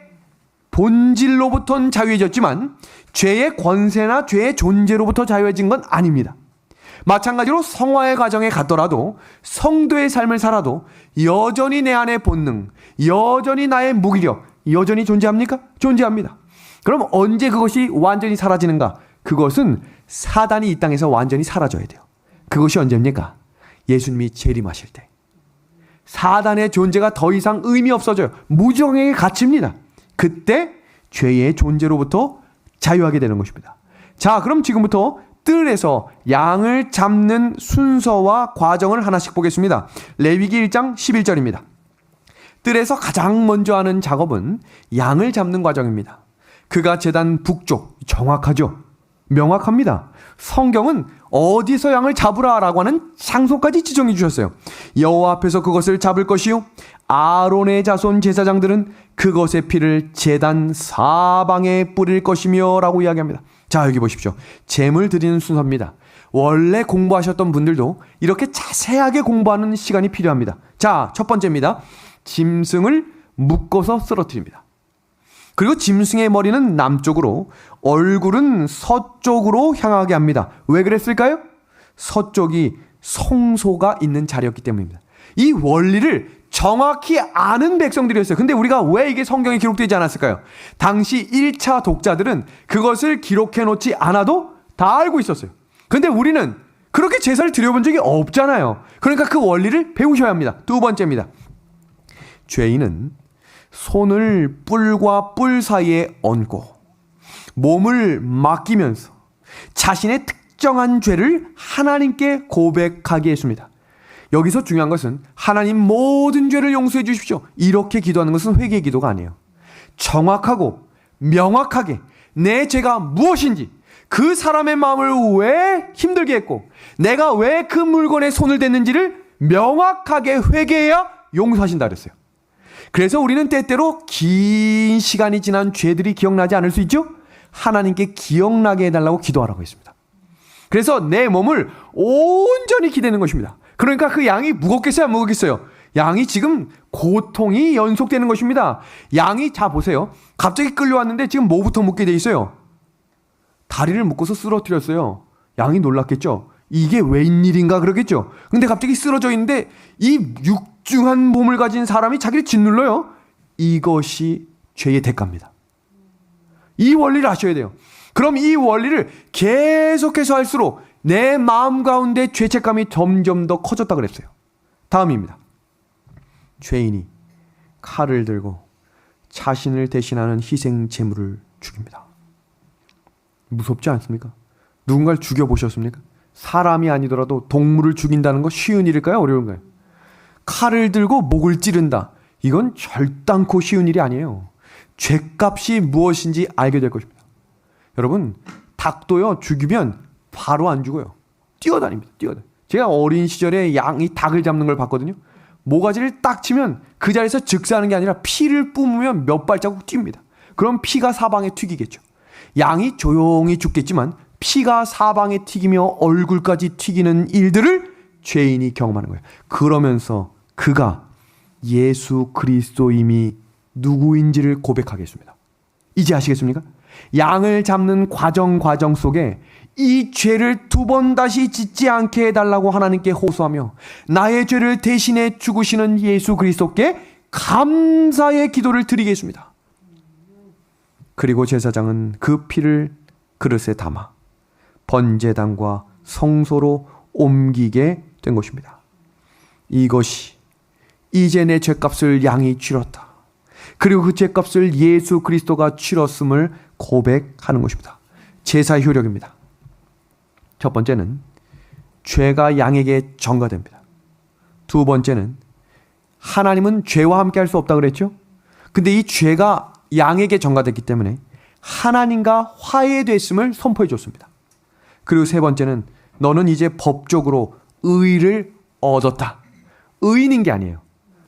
Speaker 1: 본질로부터는 자유해졌지만 죄의 권세나 죄의 존재로부터 자유해진 건 아닙니다. 마찬가지로 성화의 과정에 갔더라도 성도의 삶을 살아도 여전히 내 안의 본능, 여전히 나의 무기력, 여전히 존재합니까? 존재합니다. 그럼 언제 그것이 완전히 사라지는가? 그것은 사단이 이 땅에서 완전히 사라져야 돼요. 그것이 언제입니까? 예수님이 재림하실 때. 사단의 존재가 더 이상 의미 없어져요. 무정에게 갇힙니다. 그때 죄의 존재로부터 자유하게 되는 것입니다. 자, 그럼 지금부터 뜰에서 양을 잡는 순서와 과정을 하나씩 보겠습니다. 레위기 1장 11절입니다. 뜰에서 가장 먼저 하는 작업은 양을 잡는 과정입니다. 그가 제단 북쪽, 정확하죠? 명확합니다. 성경은 어디서 양을 잡으라라고 하는 장소까지 지정해 주셨어요. 여호와 앞에서 그것을 잡을 것이요 아론의 자손 제사장들은 그것의 피를 제단 사방에 뿌릴 것이며 라고 이야기합니다. 자, 여기 보십시오. 제물 드리는 순서입니다. 원래 공부하셨던 분들도 이렇게 자세하게 공부하는 시간이 필요합니다. 자, 첫 번째입니다. 짐승을 묶어서 쓰러뜨립니다. 그리고 짐승의 머리는 남쪽으로, 얼굴은 서쪽으로 향하게 합니다. 왜 그랬을까요? 서쪽이 성소가 있는 자리였기 때문입니다. 이 원리를 정확히 아는 백성들이었어요. 근데 우리가 왜 이게 성경에 기록되지 않았을까요? 당시 1차 독자들은 그것을 기록해 놓지 않아도 다 알고 있었어요. 근데 우리는 그렇게 제사를 드려본 적이 없잖아요. 그러니까 그 원리를 배우셔야 합니다. 두 번째입니다. 죄인은 손을 뿔과 뿔 사이에 얹고 몸을 맡기면서 자신의 특정한 죄를 하나님께 고백하게 했습니다. 여기서 중요한 것은 하나님 모든 죄를 용서해 주십시오, 이렇게 기도하는 것은 회개의 기도가 아니에요. 정확하고 명확하게 내 죄가 무엇인지, 그 사람의 마음을 왜 힘들게 했고 내가 왜 그 물건에 손을 댔는지를 명확하게 회개해야 용서하신다 그랬어요. 그래서 우리는 때때로 긴 시간이 지난 죄들이 기억나지 않을 수 있죠? 하나님께 기억나게 해달라고 기도하라고 했습니다. 그래서 내 몸을 온전히 기대는 것입니다. 그러니까 그 양이 무겁겠어요, 안 무겁겠어요? 양이 지금 고통이 연속되는 것입니다. 양이, 자 보세요. 갑자기 끌려왔는데 지금 뭐부터 묶게 돼 있어요? 다리를 묶어서 쓰러뜨렸어요. 양이 놀랐겠죠? 이게 웬일인가 그러겠죠? 근데 갑자기 쓰러져 있는데 이 육중한 몸을 가진 사람이 자기를 짓눌러요. 이것이 죄의 대가입니다. 이 원리를 아셔야 돼요. 그럼 이 원리를 계속해서 할수록 내 마음 가운데 죄책감이 점점 더 커졌다 그랬어요. 다음입니다. 죄인이 칼을 들고 자신을 대신하는 희생 제물을 죽입니다. 무섭지 않습니까? 누군가를 죽여보셨습니까? 사람이 아니더라도 동물을 죽인다는 거 쉬운 일일까요? 어려운가요? 칼을 들고 목을 찌른다. 이건 절단코 쉬운 일이 아니에요. 죄값이 무엇인지 알게 될 것입니다. 여러분, 닭도요, 죽이면 바로 안 죽어요. 뛰어다닙니다. 뛰어다녀. 제가 어린 시절에 양이 닭을 잡는 걸 봤거든요. 모가지를 딱 치면 그 자리에서 즉사하는 게 아니라 피를 뿜으면 몇 발자국 뜁니다. 그럼 피가 사방에 튀기겠죠. 양이 조용히 죽겠지만 피가 사방에 튀기며 얼굴까지 튀기는 일들을 죄인이 경험하는 거예요. 그러면서 그가 예수 그리스도임이 누구인지를 고백하겠습니다. 이제 아시겠습니까? 양을 잡는 과정 속에 이 죄를 두 번 다시 짓지 않게 해달라고 하나님께 호소하며 나의 죄를 대신해 죽으시는 예수 그리스도께 감사의 기도를 드리겠습니다. 그리고 제사장은 그 피를 그릇에 담아 번제단과 성소로 옮기게 된 것입니다. 이것이 이제 내 죄값을 양이 치렀다. 그리고 그 죄값을 예수 그리스도가 치렀음을 고백하는 것입니다. 제사의 효력입니다. 첫 번째는 죄가 양에게 전가됩니다. 두 번째는 하나님은 죄와 함께 할 수 없다고 그랬죠? 근데 이 죄가 양에게 전가됐기 때문에 하나님과 화해됐음을 선포해 줬습니다. 그리고 세 번째는 너는 이제 법적으로 의를 얻었다. 의인인 게 아니에요.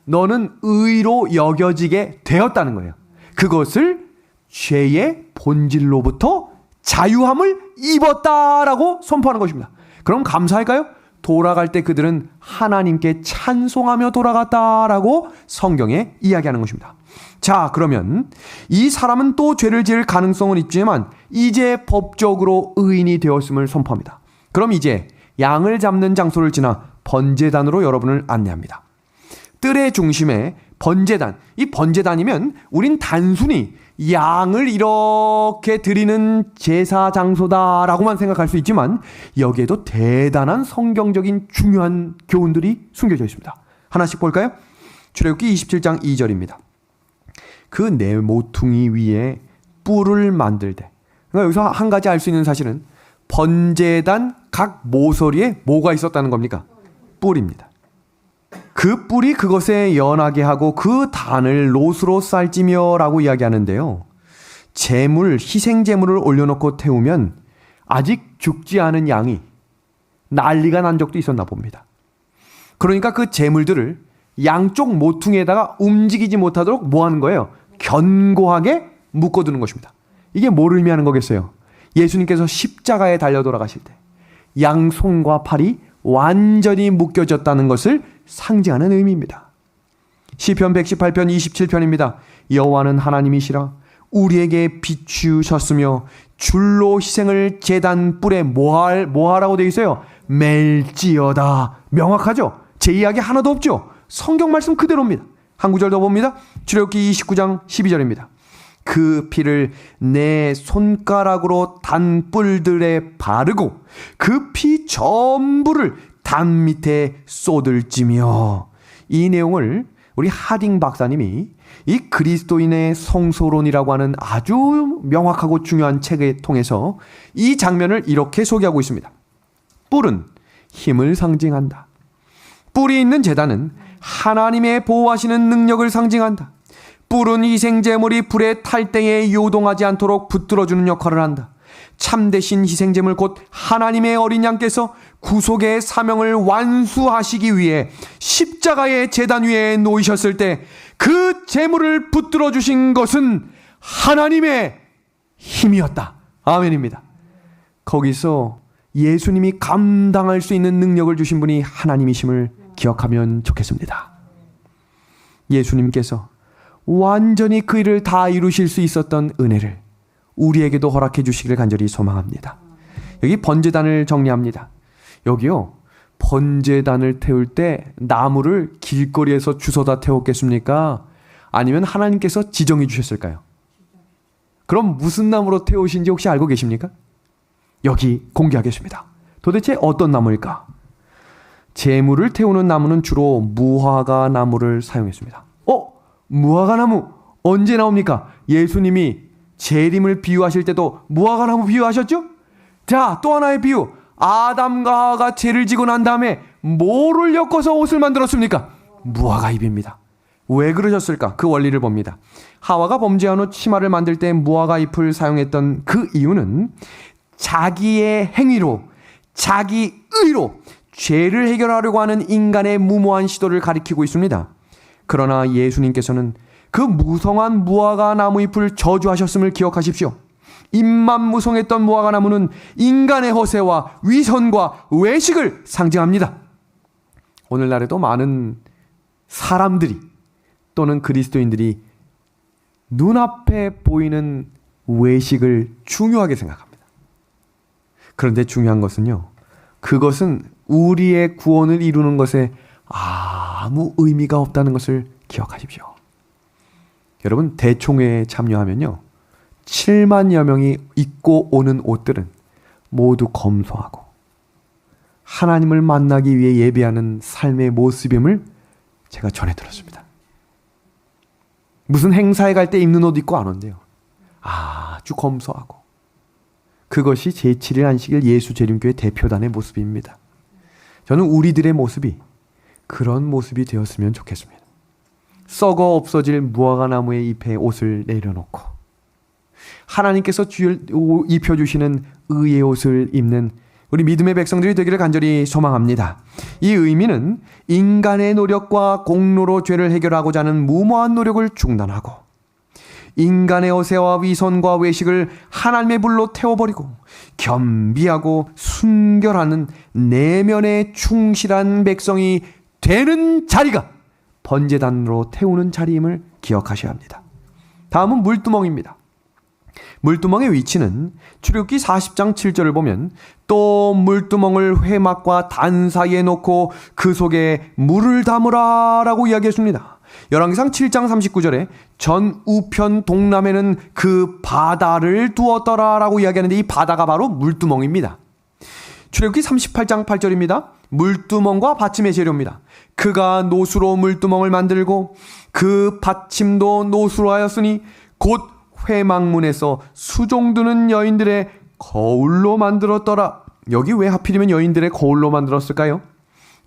Speaker 1: 너는 의로 여겨지게 되었다는 거예요. 그것을 죄의 본질로부터 자유함을 입었다라고 선포하는 것입니다. 그럼 감사할까요? 돌아갈 때 그들은 하나님께 찬송하며 돌아갔다라고 성경에 이야기하는 것입니다. 자, 그러면 이 사람은 또 죄를 지을 가능성은 있지만 이제 법적으로 의인이 되었음을 선포합니다. 그럼 이제 양을 잡는 장소를 지나 번제단으로 여러분을 안내합니다. 뜰의 중심에 번제단, 이 번제단이면 우린 단순히 양을 이렇게 드리는 제사 장소다라고만 생각할 수 있지만 여기에도 대단한 성경적인 중요한 교훈들이 숨겨져 있습니다. 하나씩 볼까요? 출애굽기 27장 2절입니다. 그 네 모퉁이 위에 뿔을 만들되, 그러니까 여기서 한 가지 알 수 있는 사실은 번제단 각 모서리에 뭐가 있었다는 겁니까? 뿔입니다. 그 뿔이 그것에 연하게 하고 그 단을 롯으로 쌀지며 라고 이야기하는데요. 제물, 희생 제물을 올려놓고 태우면 아직 죽지 않은 양이 난리가 난 적도 있었나 봅니다. 그러니까 그 제물들을 양쪽 모퉁이에다가 움직이지 못하도록 뭐 하는 거예요? 견고하게 묶어두는 것입니다. 이게 뭘 의미하는 거겠어요? 예수님께서 십자가에 달려 돌아가실 때 양 손과 팔이 완전히 묶여졌다는 것을 상징하는 의미입니다. 시편 118편 27편입니다. 여호와는 하나님이시라 우리에게 비추셨으며 줄로 희생을 제단 뿔에 뭐하라고 되어 있어요? 멜지어다. 명확하죠? 제 이야기 하나도 없죠? 성경 말씀 그대로입니다. 한 구절 더 봅니다. 출애굽기 29장 12절입니다. 그 피를 내 손가락으로 단 뿔들에 바르고 그 피 전부를 단 밑에 쏟을지며. 이 내용을 우리 하딩 박사님이 이 그리스도인의 성소론이라고 하는 아주 명확하고 중요한 책을 통해서 이 장면을 이렇게 소개하고 있습니다. 뿔은 힘을 상징한다. 뿔이 있는 제단은 하나님의 보호하시는 능력을 상징한다. 뿔은 희생제물이 불에 탈 때에 요동하지 않도록 붙들어주는 역할을 한다. 참되신 희생제물 곧 하나님의 어린 양께서 구속의 사명을 완수하시기 위해 십자가의 제단 위에 놓이셨을 때 그 제물을 붙들어 주신 것은 하나님의 힘이었다. 아멘입니다. 거기서 예수님이 감당할 수 있는 능력을 주신 분이 하나님이심을 기억하면 좋겠습니다. 예수님께서 완전히 그 일을 다 이루실 수 있었던 은혜를 우리에게도 허락해 주시기를 간절히 소망합니다. 여기 번제단을 정리합니다. 여기요, 번제단을 태울 때 나무를 길거리에서 주워다 태웠겠습니까? 아니면 하나님께서 지정해 주셨을까요? 그럼 무슨 나무로 태우신지 혹시 알고 계십니까? 여기 공개하겠습니다. 도대체 어떤 나무일까? 제물을 태우는 나무는 주로 무화과 나무를 사용했습니다. 무화과 나무 언제 나옵니까? 예수님이 재림을 비유하실 때도 무화과 나무 비유하셨죠? 자, 또 하나의 비유. 아담과 하와가 죄를 지고 난 다음에 뭐를 엮어서 옷을 만들었습니까? 무화과 잎입니다. 왜 그러셨을까? 그 원리를 봅니다. 하와가 범죄한 후 치마를 만들 때 무화과 잎을 사용했던 그 이유는 자기의 행위로, 자기 의로 죄를 해결하려고 하는 인간의 무모한 시도를 가리키고 있습니다. 그러나 예수님께서는 그 무성한 무화과 나무 잎을 저주하셨음을 기억하십시오. 잎만 무성했던 무화과 나무는 인간의 허세와 위선과 외식을 상징합니다. 오늘날에도 많은 사람들이 또는 그리스도인들이 눈앞에 보이는 외식을 중요하게 생각합니다. 그런데 중요한 것은요, 그것은 우리의 구원을 이루는 것에 아무 의미가 없다는 것을 기억하십시오. 여러분, 대총회에 참여하면요, 7만여 명이 입고 오는 옷들은 모두 검소하고 하나님을 만나기 위해 예배하는 삶의 모습임을 제가 전해 들었습니다. 무슨 행사에 갈 때 입는 옷 입고 안 온대요. 아주 검소하고. 그것이 제7일 안식일 예수 재림교회 대표단의 모습입니다. 저는 우리들의 모습이 그런 모습이 되었으면 좋겠습니다. 썩어 없어질 무화과 나무의 잎에 옷을 내려놓고 하나님께서 입혀주시는 의의 옷을 입는 우리 믿음의 백성들이 되기를 간절히 소망합니다. 이 의미는 인간의 노력과 공로로 죄를 해결하고자 하는 무모한 노력을 중단하고 인간의 허세와 위선과 외식을 하나님의 불로 태워버리고 겸비하고 순결하는 내면에 충실한 백성이 되는 자리가 번제단으로 태우는 자리임을 기억하셔야 합니다. 다음은 물두멍입니다. 물두멍의 위치는 출애굽기 40장 7절을 보면 또 물두멍을 회막과 단 사이에 놓고 그 속에 물을 담으라 라고 이야기했습니다. 열왕기상 7장 39절에 전 우편 동남에는 그 바다를 두었더라 라고 이야기하는데 이 바다가 바로 물두멍입니다. 출애굽기 38장 8절입니다. 물두멍과 받침의 재료입니다. 그가 노수로 물두멍을 만들고 그 받침도 노수로 하였으니 곧 회막문에서 수종드는 여인들의 거울로 만들었더라. 여기 왜 하필이면 여인들의 거울로 만들었을까요?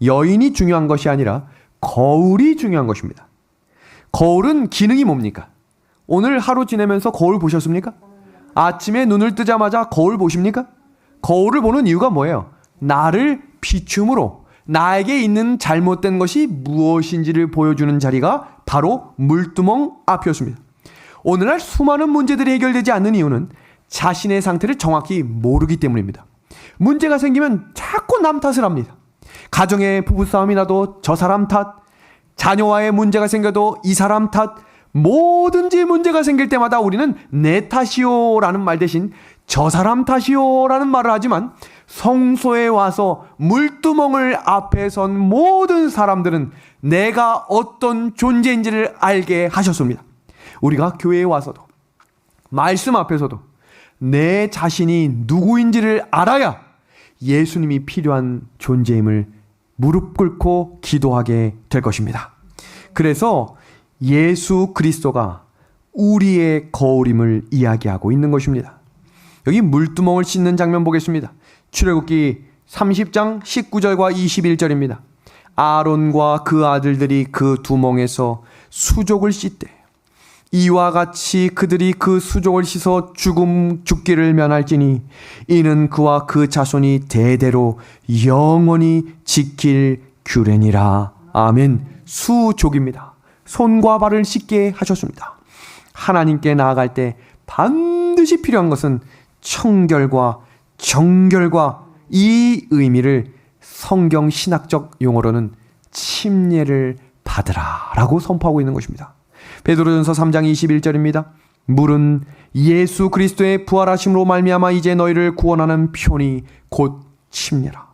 Speaker 1: 여인이 중요한 것이 아니라 거울이 중요한 것입니다. 거울은 기능이 뭡니까? 오늘 하루 지내면서 거울 보셨습니까? 아침에 눈을 뜨자마자 거울 보십니까? 거울을 보는 이유가 뭐예요? 나를 비춤으로 나에게 있는 잘못된 것이 무엇인지를 보여주는 자리가 바로 물두멍 앞이었습니다. 오늘날 수많은 문제들이 해결되지 않는 이유는 자신의 상태를 정확히 모르기 때문입니다. 문제가 생기면 자꾸 남 탓을 합니다. 가정에 부부싸움이 나도 저 사람 탓, 자녀와의 문제가 생겨도 이 사람 탓, 뭐든지 문제가 생길 때마다 우리는 내 탓이요 라는 말 대신 저 사람 탓이요 라는 말을 하지만, 성소에 와서 물두멍을 앞에 선 모든 사람들은 내가 어떤 존재인지를 알게 하셨습니다. 우리가 교회에 와서도 말씀 앞에서도 내 자신이 누구인지를 알아야 예수님이 필요한 존재임을 무릎 꿇고 기도하게 될 것입니다. 그래서 예수 그리스도가 우리의 거울임을 이야기하고 있는 것입니다. 여기 물두멍을 씻는 장면 보겠습니다. 출애굽기 30장 19절과 21절입니다. 아론과 그 아들들이 그 두멍에서 수족을 씻되 이와 같이 그들이 그 수족을 씻어 죽기를 면할지니 이는 그와 그 자손이 대대로 영원히 지킬 규례니라. 아멘. 수족입니다. 손과 발을 씻게 하셨습니다. 하나님께 나아갈 때 반드시 필요한 것은 청결과 정결과, 이 의미를 성경 신학적 용어로는 침례를 받으라 라고 선포하고 있는 것입니다. 베드로전서 3장 21절입니다. 물은 예수 그리스도의 부활하심으로 말미암아 이제 너희를 구원하는 표니 곧 침례라.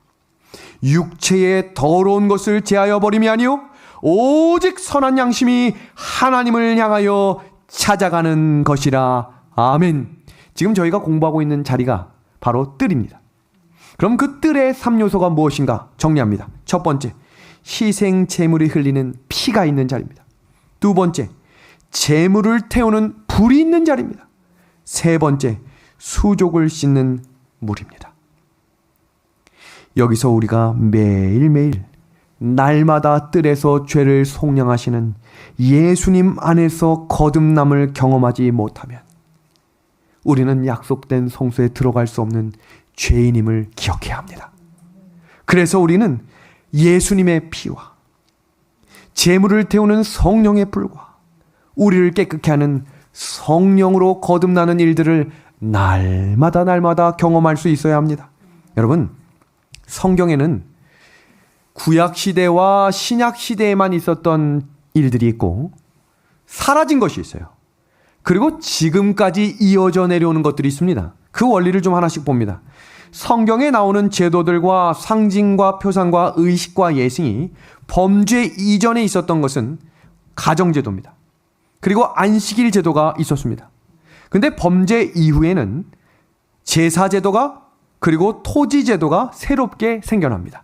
Speaker 1: 육체의 더러운 것을 제하여 버림이 아니요 오직 선한 양심이 하나님을 향하여 찾아가는 것이라. 아멘. 지금 저희가 공부하고 있는 자리가 바로 뜰입니다. 그럼 그 뜰의 3요소가 무엇인가 정리합니다. 첫 번째, 희생 제물이 흘리는 피가 있는 자리입니다. 두 번째, 제물을 태우는 불이 있는 자리입니다. 세 번째, 수족을 씻는 물입니다. 여기서 우리가 매일매일 날마다 뜰에서 죄를 속량하시는 예수님 안에서 거듭남을 경험하지 못하면 우리는 약속된 성소에 들어갈 수 없는 죄인임을 기억해야 합니다. 그래서 우리는 예수님의 피와 제물을 태우는 성령의 불과 우리를 깨끗게 하는 성령으로 거듭나는 일들을 날마다 경험할 수 있어야 합니다. 여러분, 성경에는 구약시대와 신약시대에만 있었던 일들이 있고 사라진 것이 있어요. 그리고 지금까지 이어져 내려오는 것들이 있습니다. 그 원리를 좀 하나씩 봅니다. 성경에 나오는 제도들과 상징과 표상과 의식과 예식이 범죄 이전에 있었던 것은 가정제도입니다. 그리고 안식일 제도가 있었습니다. 근데 범죄 이후에는 제사제도가 그리고 토지제도가 새롭게 생겨납니다.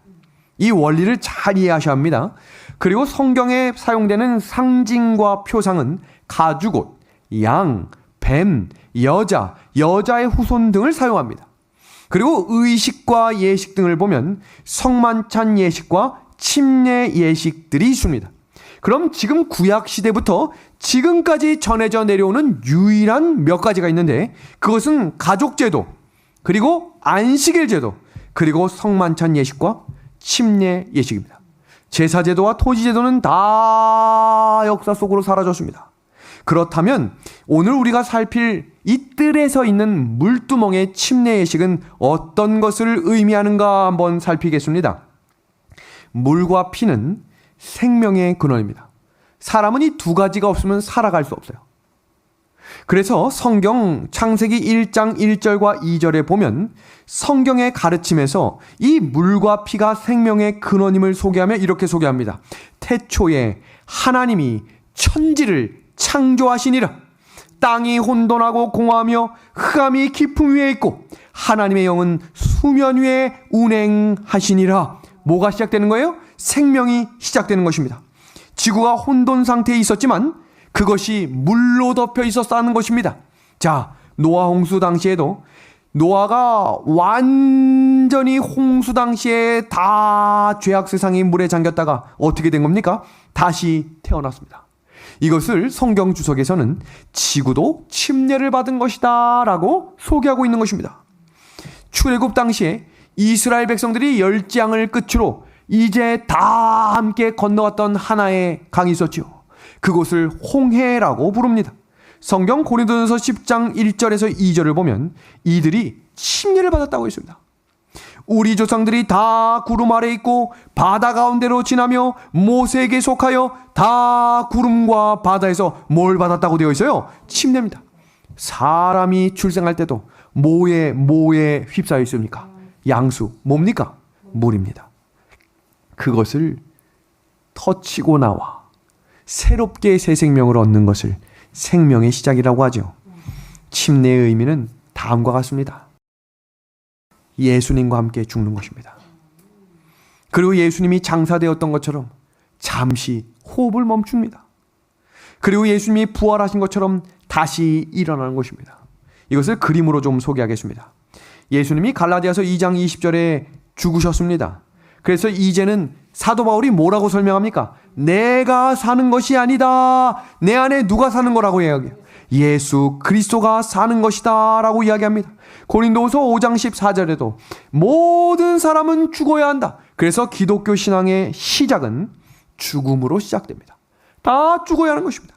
Speaker 1: 이 원리를 잘 이해하셔야 합니다. 그리고 성경에 사용되는 상징과 표상은 가죽옷, 양, 뱀, 여자의 후손 등을 사용합니다. 그리고 의식과 예식 등을 보면 성만찬 예식과 침례 예식들이 있습니다. 그럼 지금 구약시대부터 지금까지 전해져 내려오는 유일한 몇 가지가 있는데 그것은 가족제도, 그리고 안식일 제도, 그리고 성만찬 예식과 침례 예식입니다. 제사제도와 토지제도는 다 역사 속으로 사라졌습니다. 그렇다면 오늘 우리가 살필 이 뜰에서 있는 물두멍의 침례 예식은 어떤 것을 의미하는가 한번 살피겠습니다. 물과 피는 생명의 근원입니다. 사람은 이 두 가지가 없으면 살아갈 수 없어요. 그래서 성경 창세기 1장 1절과 2절에 보면 성경의 가르침에서 이 물과 피가 생명의 근원임을 소개하며 이렇게 소개합니다. 태초에 하나님이 천지를 창조하시니라. 땅이 혼돈하고 공허하며 흑암이 깊음 위에 있고 하나님의 영은 수면 위에 운행하시니라. 뭐가 시작되는 거예요? 생명이 시작되는 것입니다. 지구가 혼돈 상태에 있었지만 그것이 물로 덮여 있었다는 것입니다. 자, 노아 홍수 당시에도 노아가 완전히 홍수 당시에 다 죄악 세상이 물에 잠겼다가 어떻게 된 겁니까? 다시 태어났습니다. 이것을 성경 주석에서는 지구도 침례를 받은 것이다 라고 소개하고 있는 것입니다. 출애굽 당시에 이스라엘 백성들이 열지양을 끝으로 이제 다 함께 건너갔던 하나의 강이 있었지요. 그곳을 홍해라고 부릅니다. 성경 고린도전서 10장 1절에서 2절을 보면 이들이 침례를 받았다고 했습니다. 우리 조상들이 다 구름 아래 있고 바다 가운데로 지나며 모세에게 속하여 다 구름과 바다에서 뭘 받았다고 되어 있어요? 침례입니다. 사람이 출생할 때도 뭐에 휩싸여 있습니까? 양수, 뭡니까? 물입니다. 그것을 터치고 나와 새롭게 새 생명을 얻는 것을 생명의 시작이라고 하죠. 침례의 의미는 다음과 같습니다. 예수님과 함께 죽는 것입니다. 그리고 예수님이 장사되었던 것처럼 잠시 호흡을 멈춥니다. 그리고 예수님이 부활하신 것처럼 다시 일어나는 것입니다. 이것을 그림으로 좀 소개하겠습니다. 예수님이 갈라디아서 2장 20절에 죽으셨습니다. 그래서 이제는 사도 바울이 뭐라고 설명합니까? 내가 사는 것이 아니다. 내 안에 누가 사는 거라고 이야기해요? 예수 그리스도가 사는 것이다 라고 이야기합니다. 고린도후서 5장 14절에도 모든 사람은 죽어야 한다. 그래서 기독교 신앙의 시작은 죽음으로 시작됩니다. 다 죽어야 하는 것입니다.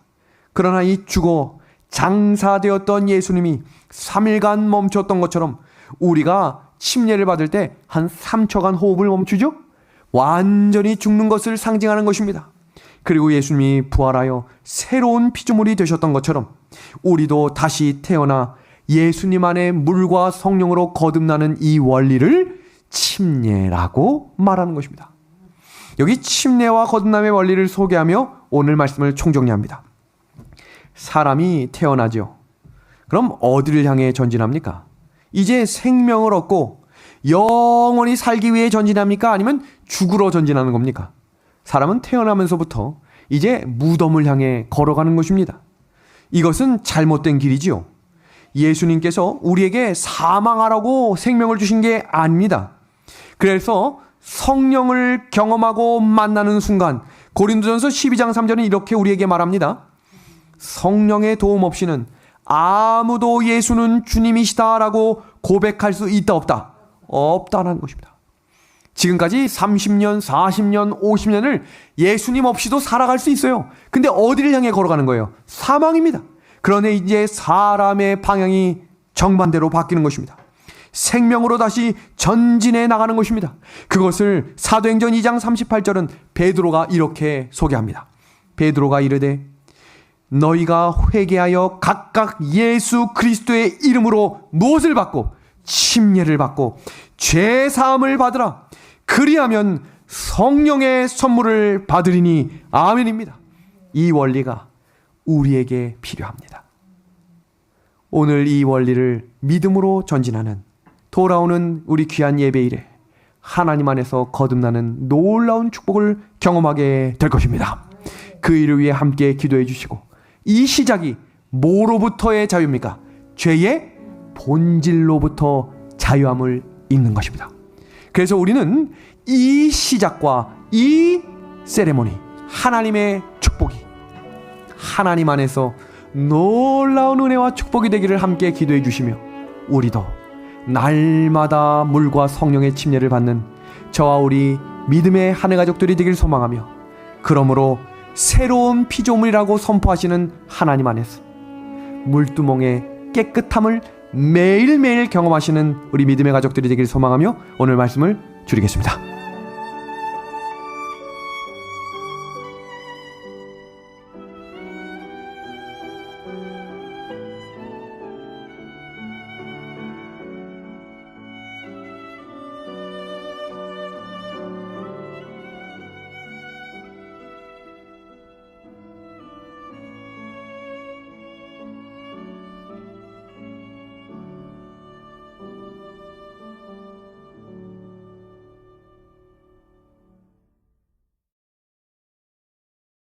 Speaker 1: 그러나 이 죽어 장사되었던 예수님이 3일간 멈췄던 것처럼 우리가 침례를 받을 때 한 3초간 호흡을 멈추죠? 완전히 죽는 것을 상징하는 것입니다. 그리고 예수님이 부활하여 새로운 피조물이 되셨던 것처럼 우리도 다시 태어나 예수님 안에 물과 성령으로 거듭나는 이 원리를 침례라고 말하는 것입니다. 여기 침례와 거듭남의 원리를 소개하며 오늘 말씀을 총정리합니다. 사람이 태어나죠. 그럼 어디를 향해 전진합니까? 이제 생명을 얻고 영원히 살기 위해 전진합니까? 아니면 죽으러 전진하는 겁니까? 사람은 태어나면서부터 이제 무덤을 향해 걸어가는 것입니다. 이것은 잘못된 길이지요. 예수님께서 우리에게 사망하라고 생명을 주신 게 아닙니다. 그래서 성령을 경험하고 만나는 순간 고린도전서 12장 3절은 이렇게 우리에게 말합니다. 성령의 도움 없이는 아무도 예수는 주님이시다라고 고백할 수 있다 없다? 없다라는 것입니다. 지금까지 30년, 40년, 50년을 예수님 없이도 살아갈 수 있어요. 근데 어디를 향해 걸어가는 거예요? 사망입니다. 그런데 이제 사람의 방향이 정반대로 바뀌는 것입니다. 생명으로 다시 전진해 나가는 것입니다. 그것을 사도행전 2장 38절은 베드로가 이렇게 소개합니다. 베드로가 이르되 너희가 회개하여 각각 예수 그리스도의 이름으로 무엇을 받고 침례를 받고 죄 사함을 받으라. 그리하면 성령의 선물을 받으리니 아멘입니다. 이 원리가 우리에게 필요합니다. 오늘 이 원리를 믿음으로 전진하는 돌아오는 우리 귀한 예배일에 하나님 안에서 거듭나는 놀라운 축복을 경험하게 될 것입니다. 그 일을 위해 함께 기도해 주시고 이 시작이 뭐로부터의 자유입니까? 죄의 본질로부터 자유함을 잊는 것입니다. 그래서 우리는 이 시작과 이 세레모니 하나님의 축복이 하나님 안에서 놀라운 은혜와 축복이 되기를 함께 기도해 주시며 우리도 날마다 물과 성령의 침례를 받는 저와 우리 믿음의 한 해 가족들이 되길 소망하며 그러므로 새로운 피조물이라고 선포하시는 하나님 안에서 물두멍의 깨끗함을 매일매일 경험하시는 우리 믿음의 가족들이 되길 소망하며 오늘 말씀을 줄이겠습니다.